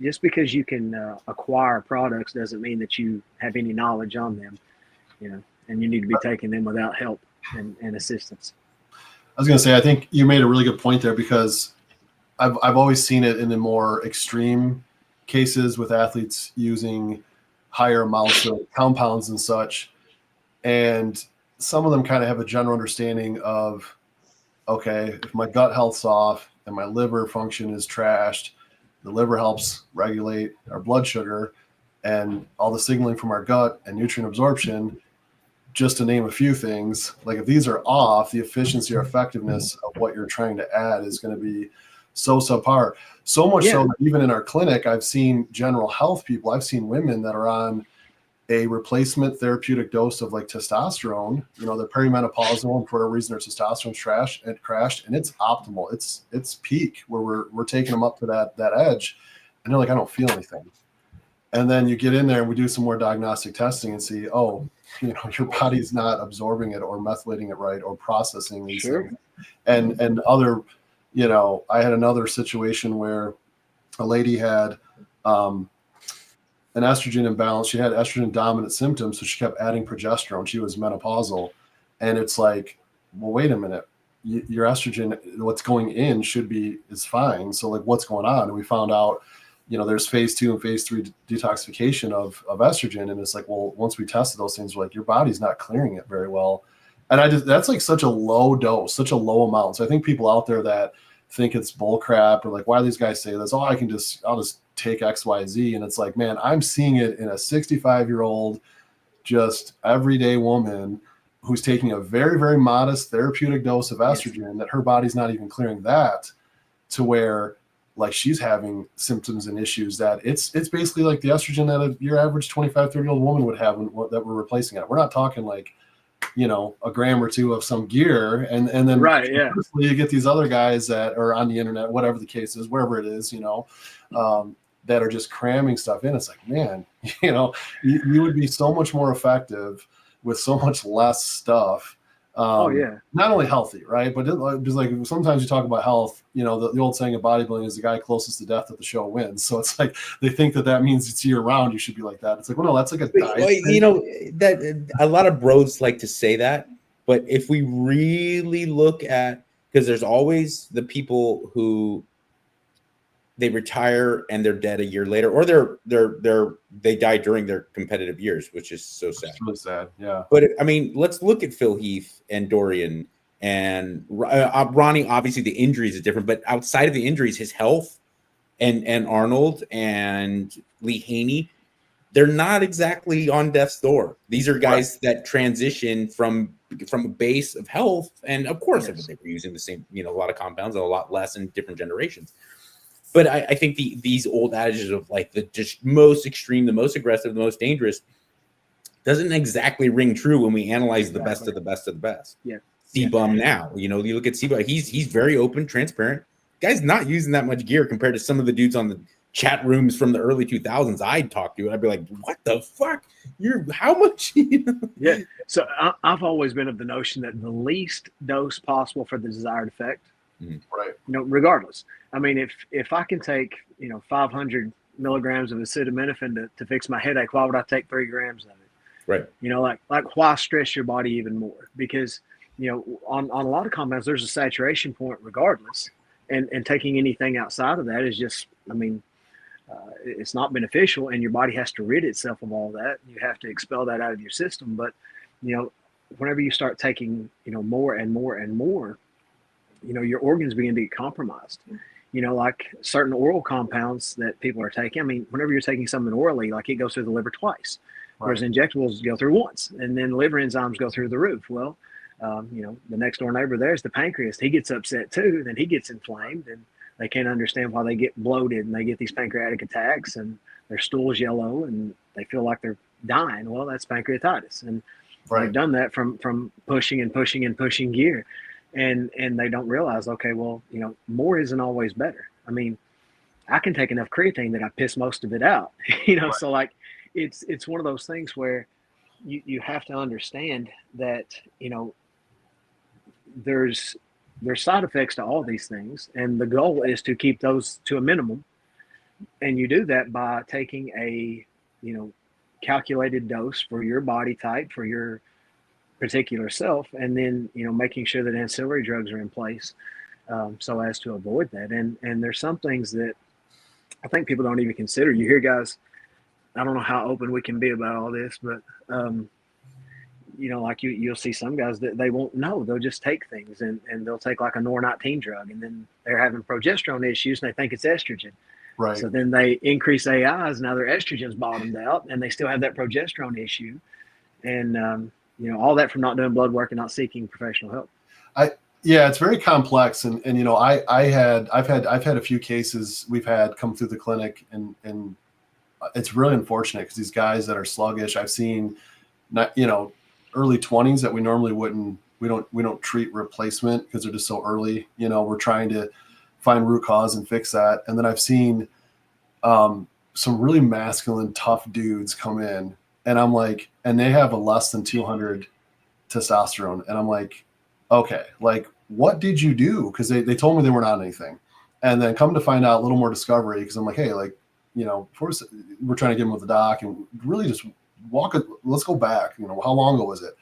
just because you can acquire products doesn't mean that you have any knowledge on them, and you need to be taking them without help and assistance. I was going to say, I think you made a really good point there, because I've always seen it in the more extreme cases with athletes using higher amounts of compounds and such. And some of them kind of have a general understanding of, okay, if my gut health's off and my liver function is trashed, the liver helps regulate our blood sugar and all the signaling from our gut and nutrient absorption, just to name a few things. Like if these are off, the efficiency or effectiveness of what you're trying to add is going to be so subpar. So much so that even in our clinic, I've seen general health people, I've seen women that are on a replacement therapeutic dose of like testosterone, they're perimenopausal, and for whatever reason their testosterone's crashed, and it's optimal. It's peak where we're taking them up to that edge, and they're like, I don't feel anything. And then you get in there and we do some more diagnostic testing and see, your body's not absorbing it or methylating it right or processing these things. And other, I had another situation where a lady had an estrogen imbalance. She had estrogen dominant symptoms, so she kept adding progesterone. She was menopausal. And it's like, well, wait a minute. Your estrogen, what's going in is fine. So like, what's going on? And we found out, there's phase 2 and phase 3 detoxification of estrogen. And it's like, well, once we tested those things, we're like, your body's not clearing it very well. And that's like such a low dose, such a low amount. So I think people out there that think it's bull crap, or like, why do these guys say this? I'll just take X, Y, Z. And it's like, man, I'm seeing it in a 65-year-old, just everyday woman who's taking a very, very modest therapeutic dose of estrogen, that her body's not even clearing that, to where like she's having symptoms and issues that it's basically like the estrogen that your average 25, 30-year-old woman would have that we're replacing it. We're not talking like, a gram or two of some gear. And then right, yeah, you get these other guys that are on the internet, whatever the case is, wherever it is, that are just cramming stuff in. It's like, man, you would be so much more effective with so much less stuff. Not only healthy, right? But just like sometimes you talk about health, the old saying of bodybuilding is the guy closest to death at the show wins. So it's like they think that means it's year round. You should be like that. It's like, well, no, that's like a diet. That a lot of bros like to say that, but if we really look at, because there's always the people who they retire and they're dead a year later, or they die during their competitive years, which is so sad. It's really sad, yeah. But I mean, let's look at Phil Heath and Dorian and Ronnie. Obviously, the injuries are different, but outside of the injuries, his health and Arnold and Lee Haney, they're not exactly on death's door. These are guys that transition from a base of health, and of course, they were using the same, a lot of compounds, and a lot less in different generations. But I think these old adages of like the just most extreme, the most aggressive, the most dangerous doesn't exactly ring true when we analyze the best of the best of the best. Yeah. C-Bum now. You know, you look at C-Bum, he's very open, transparent. Guy's not using that much gear compared to some of the dudes on the chat rooms from the early 2000s I'd talk to. I'd be like, what the fuck? You're how much? Yeah. So I've always been of the notion that the least dose possible for the desired effect, Right. you know, regardless. I mean, if I can take, you know, 500 milligrams of acetaminophen to fix my headache, why would I take 3 grams of it? Right. You know, like why stress your body even more? Because, you know, on a lot of compounds, there's a saturation point regardless. And taking anything outside of that is just, I mean, it's not beneficial, and your body has to rid itself of all that. You have to expel that out of your system. But, you know, whenever you start taking, you know, more and more and more, you know, your organs begin to get compromised. You know, like certain oral compounds that people are taking. I mean, whenever you're taking something orally, like it goes through the liver twice, whereas injectables go through once, and then liver enzymes go through the roof. Well, you know, the next door neighbor there is the pancreas. He gets upset too. Then he gets inflamed, and they can't understand why they get bloated and they get these pancreatic attacks and their stool's yellow and they feel like they're dying. Well, that's pancreatitis. And they've done that from pushing and pushing and pushing gear. And they don't realize, okay, well, you know, more isn't always better. I mean, I can take enough creatine that I piss most of it out, you know? So like, it's one of those things where you have to understand that, you know, there's side effects to all these things, and the goal is to keep those to a minimum. And you do that by taking a, you know, calculated dose for your body type, for your particular self, and then, you know, making sure that ancillary drugs are in place so as to avoid that. And there's some things that I think people don't even consider. You hear guys, I don't know how open we can be about all this, but you know, like you'll see some guys that they won't know. They'll just take things and they'll take like a Nornitine drug, and then they're having progesterone issues and they think it's estrogen. Right. So then they increase AIs. Now their estrogen's bottomed out and they still have that progesterone issue. And, you know, all that from not doing blood work and not seeking professional help. Yeah, it's very complex. And you know, I've had a few cases we've had come through the clinic, and it's really unfortunate because these guys that are sluggish, I've seen, you know, early 20s that we normally we don't treat replacement because they're just so early. You know, we're trying to find root cause and fix that. And then I've seen some really masculine, tough dudes come in, and I'm like, and they have a less than 200 testosterone. And I'm like, okay, like, what did you do? Because they told me they weren't on anything. And then come to find out a little more discovery, because I'm like, hey, like, you know, first we're trying to get him with the doc and really just let's go back. You know, how long ago was it?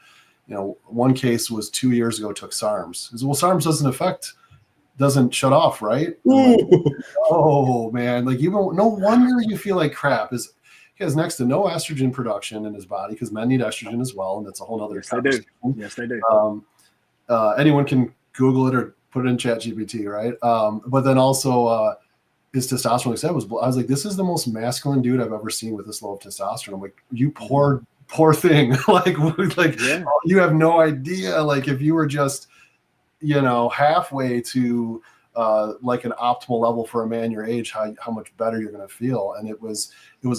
You know, one case was 2 years ago, took SARMs. Well, SARMs doesn't shut off, right? Like, oh man, like, you don't, no wonder you feel like crap. He has next to no estrogen production in his body, because men need estrogen as well, and that's a whole other conversation. Yes, they do. Anyone can Google it or put it in ChatGPT, right? But then also his testosterone, like I said, I was like, this is the most masculine dude I've ever seen with this low of testosterone. I'm like, you poor thing. like yeah. You have no idea. Like, if you were just, you know, halfway to like an optimal level for a man your age, how much better you're going to feel. And it was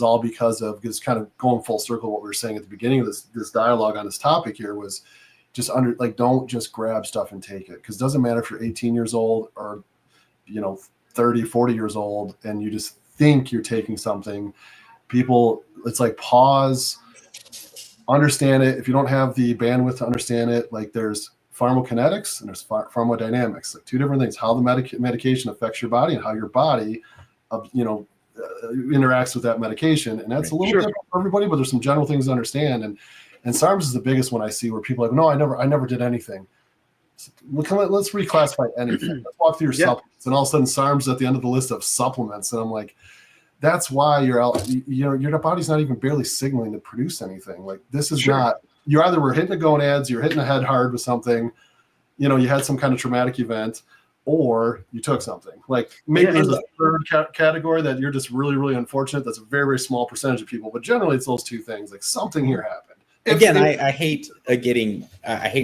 all because kind of going full circle what we were saying at the beginning of this dialogue on this topic here was just don't just grab stuff and take it. Because it doesn't matter if you're 18 years old or, you know, 30, 40 years old, and you just think you're taking something. People, it's like, pause, understand it. If you don't have the bandwidth to understand it, like, there's pharmacokinetics and there's pharmacodynamics, like two different things, how the medication affects your body and how your body, you know, interacts with that medication. And that's a little different for everybody, but there's some general things to understand. And SARMs is the biggest one I see, where people are like, no, I never did anything. Let's reclassify anything. Let's walk through your supplements. And all of a sudden SARMs at the end of the list of supplements. And I'm like, that's why your body's not even barely signaling to produce anything. Like, this is not, you either were hitting the gonads, you're hitting the head hard with something, you know, you had some kind of traumatic event, or you took something. Like, maybe there's a third category that you're just really, really unfortunate. That's a very, very small percentage of people, but generally it's those two things. Like, something here happened. I hate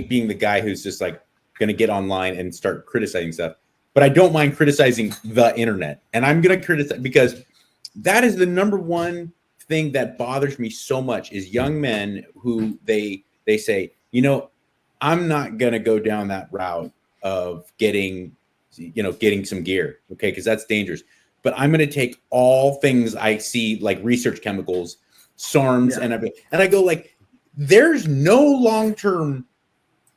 being the guy who's just like going to get online and start criticizing stuff, but I don't mind criticizing the internet. And I'm going to criticize, because that is the number one thing that bothers me so much, is young men who they say, you know, I'm not going to go down that route of getting some gear. Okay. Cause that's dangerous, but I'm going to take all things I see, like research chemicals, SARMs, and everything. And I go like, there's no long-term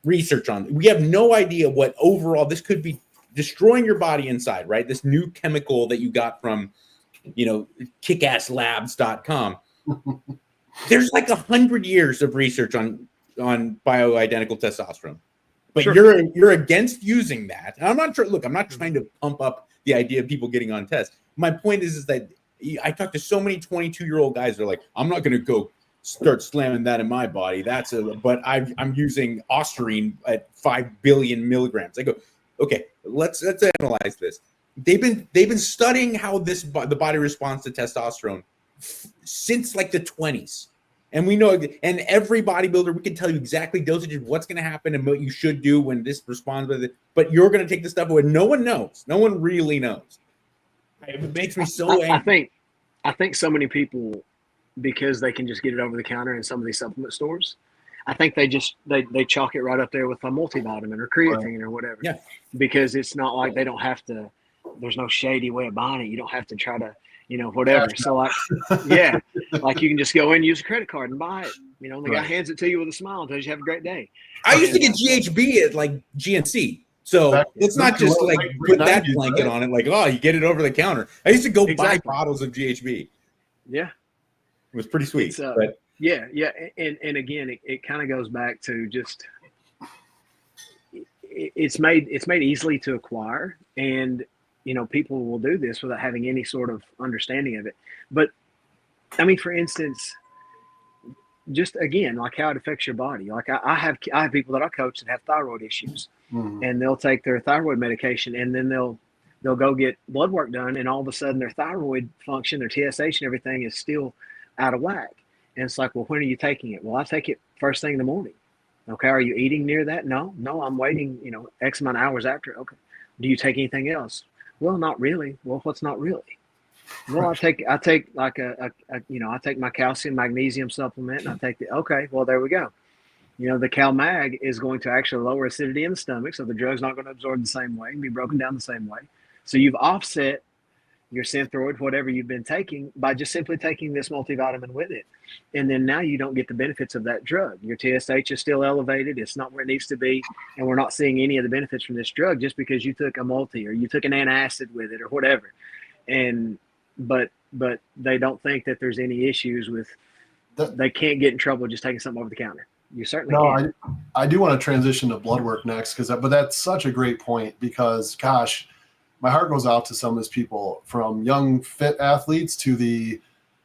research on it. We have no idea what overall this could be destroying your body inside, right? This new chemical that you got from, kickasslabs.com. There's like 100 years of research on bioidentical testosterone, but you're against using that. And I'm not sure. Look, I'm not trying to pump up the idea of people getting on tests. My point is that I talk to so many 22-year-old guys that are like, I'm not going to go start slamming that in my body. But I'm using Ostarine at 5 billion milligrams. I go, okay, let's analyze this. They've been studying how the body responds to testosterone since like the 20s. And we know, and every bodybuilder, we can tell you exactly dosages, what's going to happen and what you should do when this responds with it. But you're going to take the stuff away. No one knows. No one really knows. It makes me so angry. I think so many people, because they can just get it over the counter in some of these supplement stores, I think they chalk it right up there with a multivitamin or creatine or whatever. Yeah. Because it's not like they don't have to, there's no shady way of buying it. You don't have to try to, whatever. So like, like you can just go in, use a credit card and buy it. The guy hands it to you with a smile and tells you have a great day. I used to get GHB at like GNC. So it's not just like put that blanket on it, like, oh, you get it over the counter. I used to go buy bottles of GHB. Yeah. It was pretty sweet. But yeah. And again, it kind of goes back to just, it's made easily to acquire, and people will do this without having any sort of understanding of it. But I mean, for instance, just again, like how it affects your body. Like I have people that I coach that have thyroid issues, and they'll take their thyroid medication, and then they'll go get blood work done, and all of a sudden their thyroid function, their TSH and everything is still out of whack. And it's like, well, when are you taking it? Well, I take it first thing in the morning. Okay. Are you eating near that? No, I'm waiting, X amount of hours after. Okay. Do you take anything else? Well, not really. Well, what's not really? Well, I take like I take my calcium, magnesium supplement, and I take okay, well, there we go. The Cal Mag is going to actually lower acidity in the stomach. So the drug's not going to absorb the same way and be broken down the same way. So you've offset your Synthroid, whatever you've been taking, by just simply taking this multivitamin with it. And then now you don't get the benefits of that drug. Your TSH is still elevated. It's not where it needs to be. And we're not seeing any of the benefits from this drug just because you took a multi or you took an antacid with it or whatever. But they don't think that there's any issues with they can't get in trouble just taking something over the counter. You certainly can. I do want to transition to blood work next, but that's such a great point, because gosh, my heart goes out to some of these people, from young fit athletes to the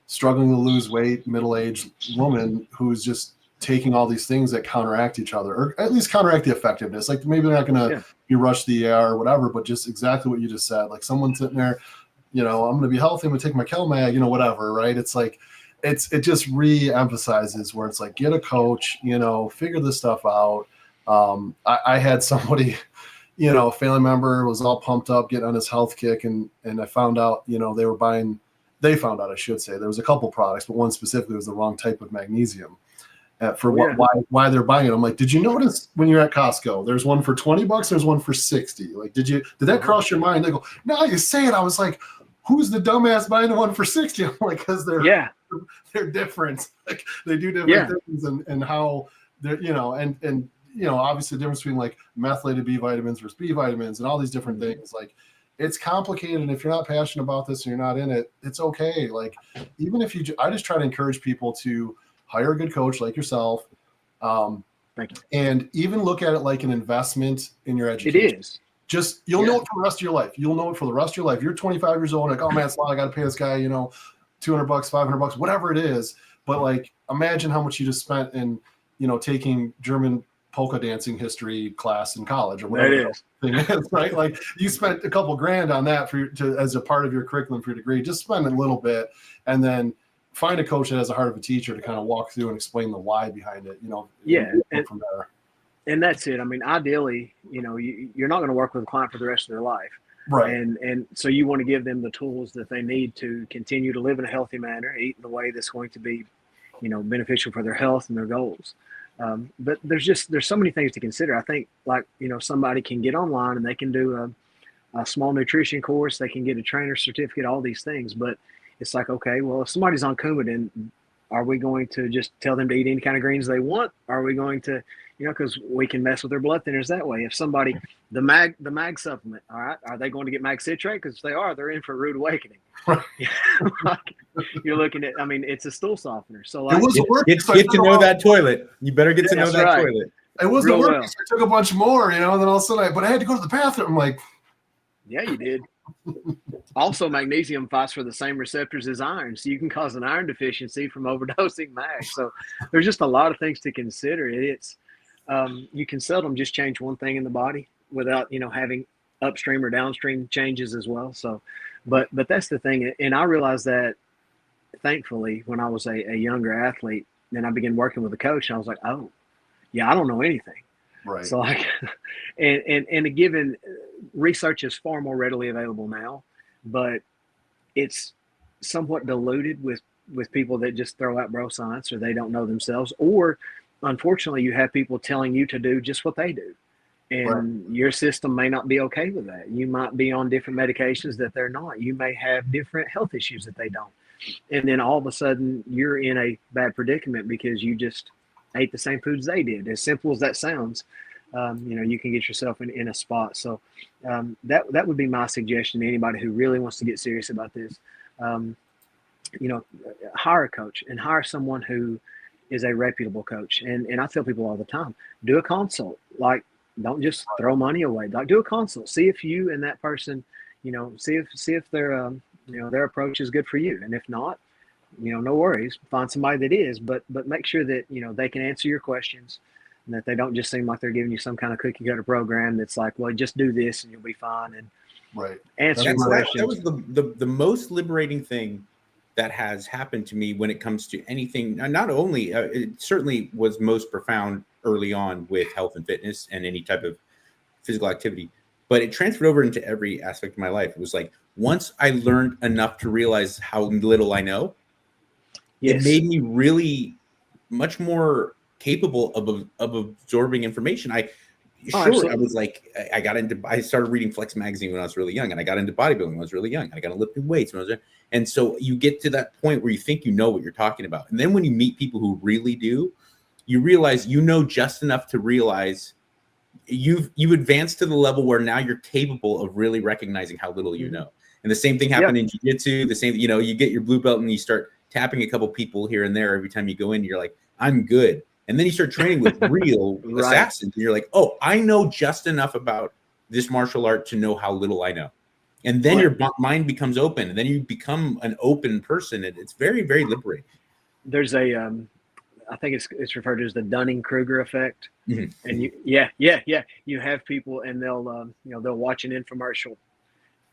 struggling to lose weight middle-aged woman who's just taking all these things that counteract each other, or at least counteract the effectiveness. Like maybe they're not going to be rushed the ER or whatever, but just exactly what you just said. Like someone sitting there, I'm going to be healthy, I'm going to take my Cal Mag, whatever, right? It's like, it just re-emphasizes where it's like, get a coach, figure this stuff out. I had somebody, a family member was all pumped up, getting on his health kick. And I found out, they found out, I should say, there was a couple products, but one specifically was the wrong type of magnesium why they're buying it. I'm like, did you notice when you're at Costco, there's one for $20, there's one for 60. Like, did that cross your mind? They go, no, you say it. I was like, who's the dumbass buying the one for 60? I'm like, because they're different. Like they do different things, and how they're, and obviously the difference between like methylated B vitamins versus B vitamins and all these different things. Like it's complicated. And if you're not passionate about this and you're not in it, it's okay. Like even if I just try to encourage people to hire a good coach like yourself. Thank you. And even look at it like an investment in your education. It is. Just you'll know it for the rest of your life. You'll know it for the rest of your life. You're 25 years old, like, oh man, it's a lot. I got to pay this guy, $200, $500, whatever it is. But like, imagine how much you just spent in, taking German polka dancing history class in college or whatever thing is, right? Like you spent a couple grand on that as a part of your curriculum for your degree. Just spend a little bit, and then find a coach that has a heart of a teacher to kind of walk through and explain the why behind it. And from there. And that's it. I mean, ideally, you're not going to work with a client for the rest of their life. Right. And so you want to give them the tools that they need to continue to live in a healthy manner, eat in a way that's going to be, beneficial for their health and their goals. But there's so many things to consider. I think, like, somebody can get online and they can do a small nutrition course, they can get a trainer certificate, all these things. But it's like, okay, well, if somebody's on Coumadin, are we going to just tell them to eat any kind of greens they want? Are we going to, because we can mess with their blood thinners that way. If somebody, the mag supplement, all right, are they going to get mag citrate? Because if they are, they're in for a rude awakening. You're looking at, it's a stool softener. So like, it was work. Get to know that toilet. You better get to know that right. toilet. It wasn't working. Well. So I took a bunch more, and then all of a sudden, but I had to go to the bathroom. I'm like, yeah, you did. Also, magnesium fights for the same receptors as iron, so you can cause an iron deficiency from overdosing mag. So there's just a lot of things to consider. It's you can seldom just change one thing in the body without having upstream or downstream changes as well. So, but that's the thing, and I realized that thankfully when I was a younger athlete, then I began working with a coach, and I was like, oh, yeah, I don't know anything. Right. So like, and a given research is far more readily available now, but it's somewhat diluted with people that just throw out bro science, or they don't know themselves, or unfortunately you have people telling you to do just what they do, and your system may not be okay with that. You might be on different medications that they're not. You may have different health issues that they don't, and then all of a sudden you're in a bad predicament because you just ate the same foods they did. As simple as that sounds, you can get yourself in a spot. So that would be my suggestion to anybody who really wants to get serious about this. Hire a coach, and hire someone who is a reputable coach. And I tell people all the time, do a consult. Like, don't just throw money away. Like, do a consult. See if you and that person, see if their their approach is good for you. And if not, no worries, find somebody that is, but make sure that, they can answer your questions, and that they don't just seem like they're giving you some kind of cookie cutter program that's like, well, just do this and you'll be fine. And answer questions. That was the most liberating thing that has happened to me when it comes to anything. Not only, it certainly was most profound early on with health and fitness and any type of physical activity, but it transferred over into every aspect of my life. It was like, once I learned enough to realize how little I know, it made me really much more capable of absorbing information. I was like, I started reading Flex magazine when I was really young, and I got into bodybuilding when I was really young. I got into lifting weights when I was young. And so you get to that point where you think you know what you're talking about. And then when you meet people who really do, you realize you know just enough to realize you've advanced to the level where now you're capable of really recognizing how little you know. And the same thing happened in jiu-jitsu. The same, you get your blue belt and you start tapping a couple people here and there every time you go in. You're like, I'm good. And then you start training with real assassins. And you're like, oh, I know just enough about this martial art to know how little I know. And then your mind becomes open, and then you become an open person. And it's very, very liberating. There's a, I think it's referred to as the Dunning-Kruger effect. Mm-hmm. And you have people, and they'll watch an infomercial,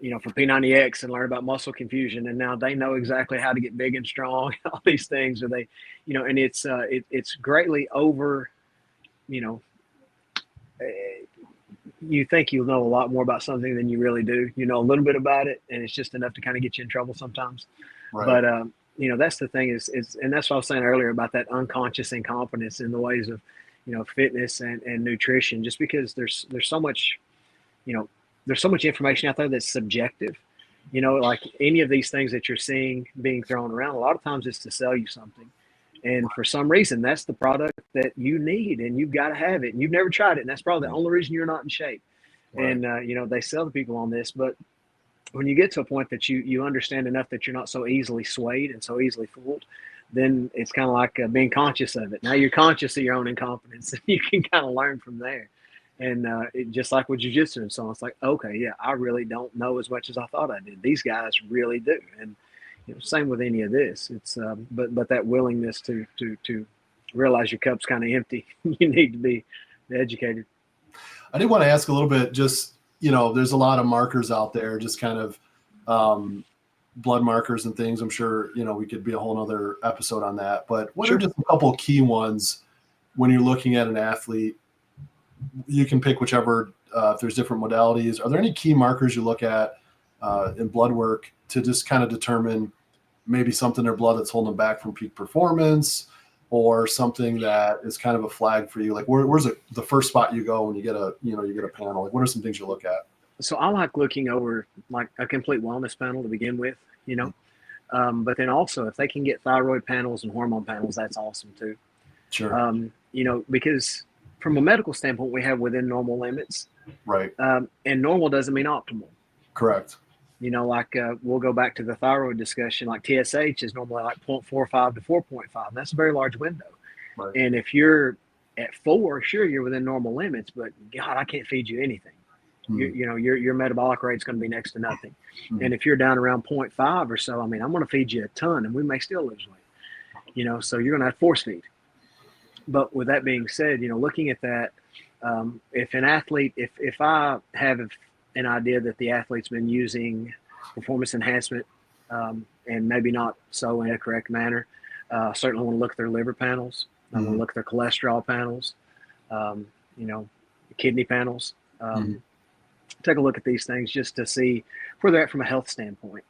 for P90X and learn about muscle confusion. And now they know exactly how to get big and strong, all these things, or they, and it's greatly over, you think you'll know a lot more about something than you really do. You know a little bit about it, and it's just enough to kind of get you in trouble sometimes. Right. But, that's the thing is, and that's what I was saying earlier about that unconscious incompetence in the ways of, fitness and nutrition, just because there's so much, there's so much information out there that's subjective, like any of these things that you're seeing being thrown around, a lot of times it's to sell you something. And for some reason, that's the product that you need, and you've got to have it, and you've never tried it. And that's probably the only reason you're not in shape. Right. And, they sell the people on this, but when you get to a point that you understand enough that you're not so easily swayed and so easily fooled, then it's kind of like being conscious of it. Now you're conscious of your own incompetence, and you can kind of learn from there. And it, just like with jiu-jitsu and so on, it's like, okay, yeah, I really don't know as much as I thought I did. These guys really do. And same with any of this. It's but that willingness to realize your cup's kind of empty. You need to be educated. I did want to ask a little bit, just, there's a lot of markers out there, just kind of blood markers and things. I'm sure, we could be a whole nother episode on that, but what are just a couple key ones when you're looking at an athlete? You can pick whichever, if there's different modalities. Are there any key markers you look at in blood work to just kind of determine maybe something in their blood that's holding them back from peak performance, or something that is kind of a flag for you? Like where's the first spot you go when you get a panel? Like what are some things you look at? So I like looking over like a complete wellness panel to begin with, but then also if they can get thyroid panels and hormone panels, that's awesome too. Sure. Because from a medical standpoint, we have within normal limits. Right. And normal doesn't mean optimal. Correct. We'll go back to the thyroid discussion, like TSH is normally like 0.45 to 4.5. That's a very large window. Right. And if you're at 4, sure, you're within normal limits, but God, I can't feed you anything. Your metabolic rate is going to be next to nothing. And if you're down around 0.5 or so, I mean, I'm going to feed you a ton and we may still lose weight, so you're going to have to force feed. But with that being said, looking at that, if an athlete, if I have an idea that the athlete's been using performance enhancement and maybe not so in a correct manner, I certainly want to look at their liver panels. I want to look at their cholesterol panels, kidney panels. Take a look at these things just to see where they're at from a health standpoint.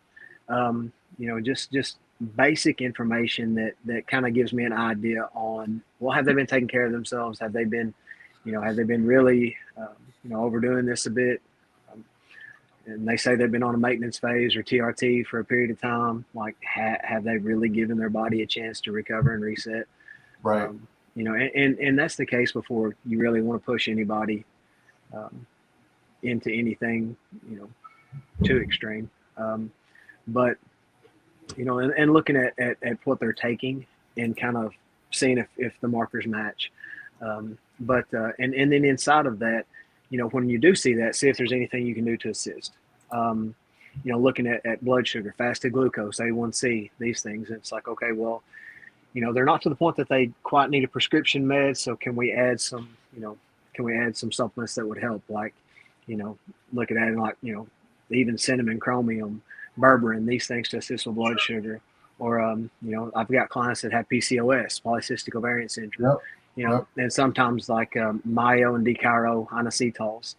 Just basic information that kind of gives me an idea on, well, have they been taking care of themselves? Have they been really, overdoing this a bit? And they say they've been on a maintenance phase or TRT for a period of time. Like, have they really given their body a chance to recover and reset? Right. And that's the case before you really want to push anybody into anything, too extreme. But looking at what they're taking and kind of seeing if the markers match. And then inside of that, when you do see that, see if there's anything you can do to assist. Looking at blood sugar, fasted glucose, A1C, these things. It's like, okay, well, they're not to the point that they quite need a prescription med. So can we add some supplements that would help? Like, look at adding like, even cinnamon, chromium, berberine, these things to assist with blood sugar. Or, I've got clients that have PCOS, polycystic ovarian syndrome. Yep. And sometimes like myo and D-chiaro inositols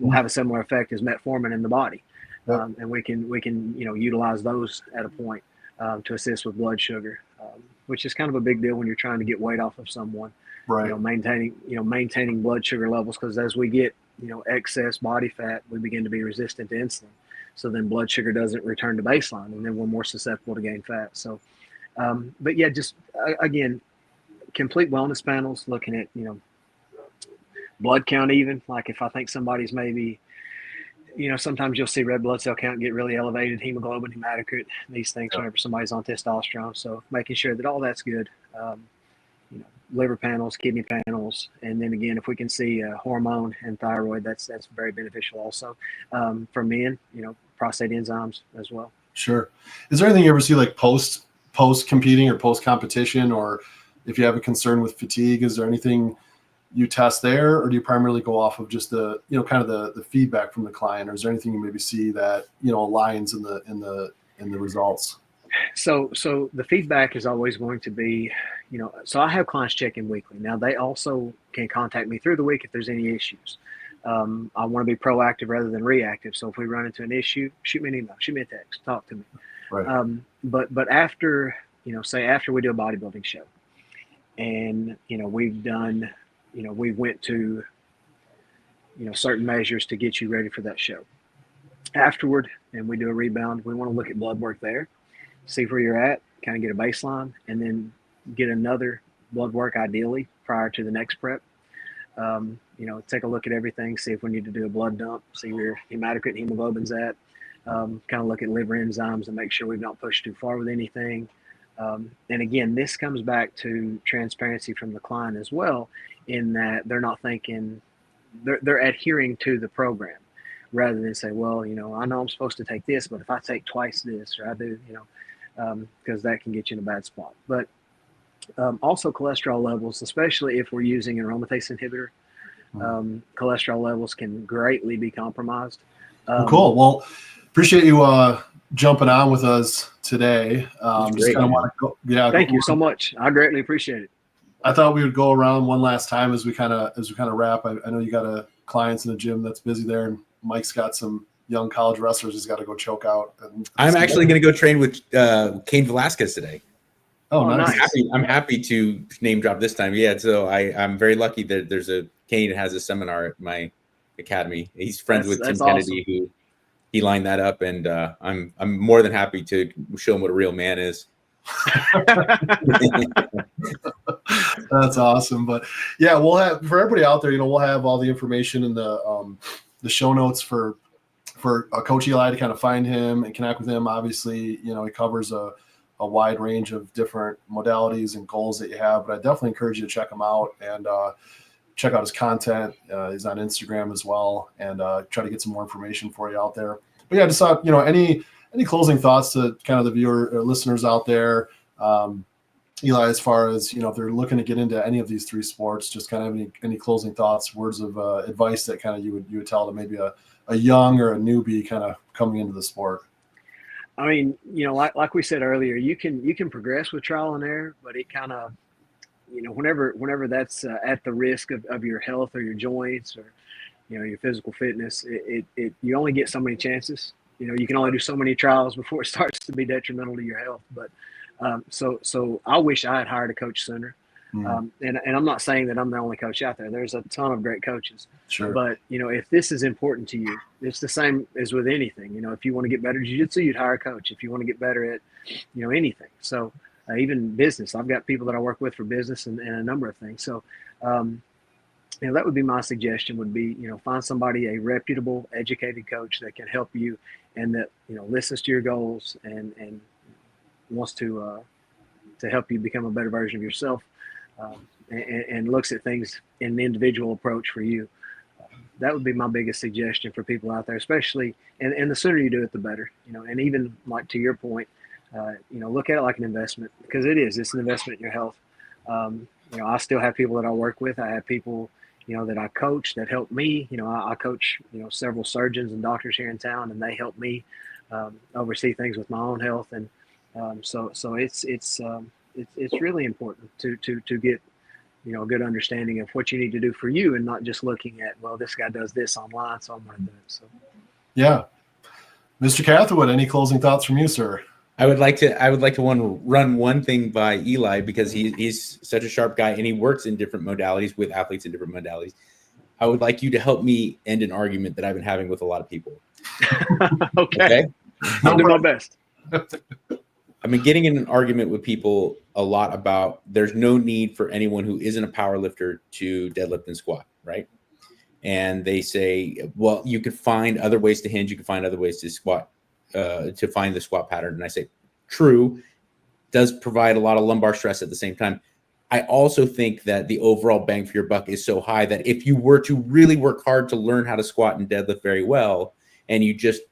will have a similar effect as metformin in the body. Yep. And we can utilize those at a point to assist with blood sugar, which is kind of a big deal when you're trying to get weight off of someone. Right. Maintaining blood sugar levels, because as we get excess body fat, we begin to be resistant to insulin. So then blood sugar doesn't return to baseline, and then we're more susceptible to gain fat. So, but yeah, just again, complete wellness panels, looking at, blood count, even like if I think somebody's maybe, sometimes you'll see red blood cell count get really elevated, hemoglobin, hematocrit, these things whenever somebody's on testosterone. So making sure that all that's good, liver panels, kidney panels. And then again, if we can see hormone and thyroid, that's very beneficial also. For men, prostate enzymes as well. Sure. Is there anything you ever see like post competing or post competition, or if you have a concern with fatigue, is there anything you test there, or do you primarily go off of just the, kind of the feedback from the client, or is there anything you maybe see that, aligns in the results? So the feedback is always going to be, so I have clients check in weekly. Now they also can contact me through the week if there's any issues. I want to be proactive rather than reactive. So if we run into an issue, shoot me an email, shoot me a text, talk to me. Right. But after, say after we do a bodybuilding show, and we've done, we went to, certain measures to get you ready for that show. Afterward, and we do a rebound, we want to look at blood work there, see where you're at, kind of get a baseline, and then get another blood work ideally prior to the next prep. Take a look at everything, see if we need to do a blood dump, see where hematocrit and hemoglobin's at, kind of look at liver enzymes and make sure we've not pushed too far with anything. And again, this comes back to transparency from the client as well, in that they're not thinking, they're adhering to the program rather than say, well, I know I'm supposed to take this, but if I take twice this, or I do, because that can get you in a bad spot. But also cholesterol levels, especially if we're using an aromatase inhibitor, cholesterol levels can greatly be compromised. Cool. Well, appreciate you jumping on with us today. Just kind of want to go. Yeah. Thank you so much. I greatly appreciate it. I thought we would go around one last time as we kind of wrap. I know you got clients in the gym that's busy there, and Mike's got some young college wrestlers he's got to go choke out. And I'm actually going to go train with Cain Velasquez today. Oh, nice. I'm happy to name drop this time. Yeah, so I'm very lucky that there's a Kane has a seminar at my academy. He's friends with Tim That's awesome. Kennedy, who he lined that up, and I'm more than happy to show him what a real man is. That's awesome. But yeah, we'll have, for everybody out there, we'll have all the information in the show notes for Coach Eli to kind of find him and connect with him. Obviously, he covers a wide range of different modalities and goals that you have, but I definitely encourage you to check him out and check out his content. He's on Instagram as well, and try to get some more information for you out there. But yeah, just thought, any closing thoughts to kind of the viewer or listeners out there, Eli, as far as, if they're looking to get into any of these three sports, just kind of any closing thoughts, words of advice that kind of you would tell to maybe a young or a newbie kind of coming into the sport. I mean, like we said earlier, you can progress with trial and error, but it kind of, whenever that's at the risk of your health or your joints or, your physical fitness, you only get so many chances. You can only do so many trials before it starts to be detrimental to your health. But so I wish I had hired a coach sooner. And I'm not saying that I'm the only coach out there. There's a ton of great coaches. Sure. But, if this is important to you, it's the same as with anything. If you want to get better at jiu-jitsu, you'd hire a coach. If you want to get better at, anything. So even business, I've got people that I work with for business and a number of things. So, that would be my suggestion would be, find somebody, a reputable, educated coach that can help you and that, listens to your goals and wants to help you become a better version of yourself. And looks at things in an individual approach for you. That would be my biggest suggestion for people out there, especially, and the sooner you do it, the better, and even like to your point, look at it like an investment because it's an investment in your health. I still have people that I work with. I have people, that I coach that help me. I coach, several surgeons and doctors here in town, and they help me oversee things with my own health. And so it's really important to get, a good understanding of what you need to do for you and not just looking at, well, this guy does this online, so I'm going to do it. So, yeah. Mr. Catherwood, any closing thoughts from you, sir? I would like to run one thing by Eli because he's such a sharp guy and he works in different modalities with athletes in different modalities. I would like you to help me end an argument that I've been having with a lot of people. Okay? I'll do my best. I've been getting in an argument with people a lot about there's no need for anyone who isn't a power lifter to deadlift and squat, right? And they say, well, you could find other ways to hinge. You can find other ways to squat, to find the squat pattern. And I say, true, does provide a lot of lumbar stress at the same time. I also think that the overall bang for your buck is so high that if you were to really work hard to learn how to squat and deadlift very well, and you just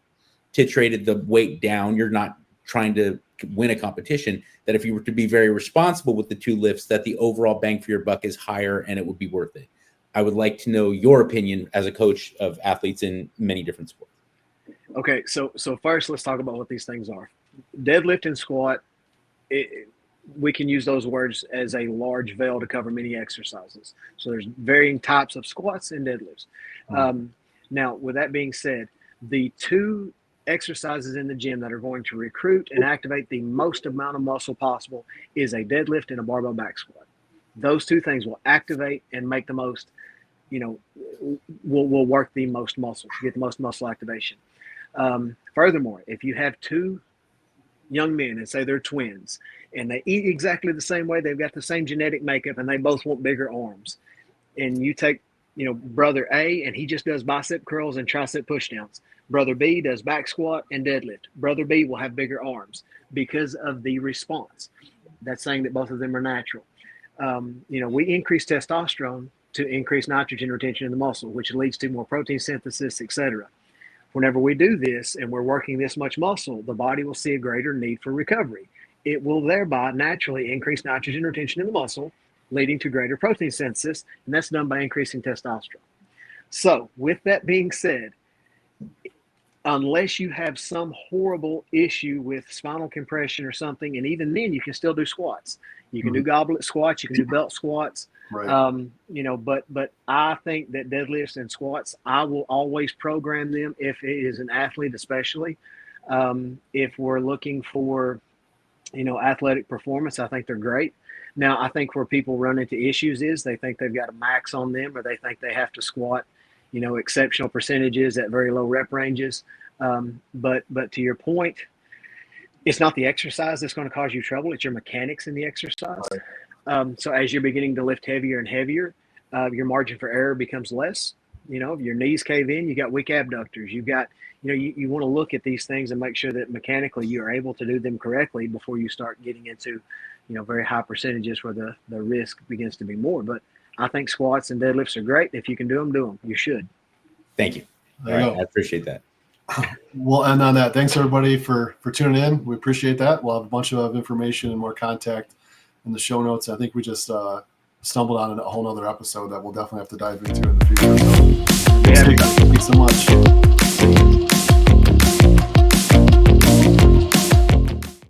titrated the weight down, you're not trying to win a competition, that if you were to be very responsible with the two lifts, that the overall bang for your buck is higher and it would be worth it. I would like to know your opinion as a coach of athletes in many different sports. Okay, so first let's talk about what these things are. Deadlift and squat, we can use those words as a large veil to cover many exercises. So there's varying types of squats and deadlifts. Now, with that being said, the two exercises in the gym that are going to recruit and activate the most amount of muscle possible is a deadlift and a barbell back squat. Those two things will activate and make the most, will work the most muscle, get the most muscle activation. Furthermore, if you have two young men and say they're twins and they eat exactly the same way, they've got the same genetic makeup and they both want bigger arms, and you take, brother A and he just does bicep curls and tricep pushdowns. Brother B does back squat and deadlift. Brother B will have bigger arms because of the response. That's saying that both of them are natural. We increase testosterone to increase nitrogen retention in the muscle, which leads to more protein synthesis, etc. Whenever we do this and we're working this much muscle, the body will see a greater need for recovery. It will thereby naturally increase nitrogen retention in the muscle, leading to greater protein synthesis, and that's done by increasing testosterone. So with that being said, unless you have some horrible issue with spinal compression or something, and even then you can still do squats. You can do goblet squats, you can do belt squats. Right. But I think that deadlifts and squats, I will always program them if it is an athlete, especially if we're looking for athletic performance, I think they're great. Now, I think where people run into issues is they think they've got a max on them, or they think they have to squat, exceptional percentages at very low rep ranges. But to your point, it's not the exercise that's going to cause you trouble. It's your mechanics in the exercise. So as you're beginning to lift heavier and heavier, your margin for error becomes less. If your knees cave in, you got weak abductors. You got, you want to look at these things and make sure that mechanically you are able to do them correctly before you start getting into, very high percentages where the risk begins to be more. But I think squats and deadlifts are great. If you can do them, do them. You should. Thank you. All right, I appreciate that. We'll end on that. Thanks everybody for tuning in. We appreciate that. We'll have a bunch of information and more contact in the show notes. I think we just stumbled on a whole nother episode that we'll definitely have to dive into in the future. So, thank you so much.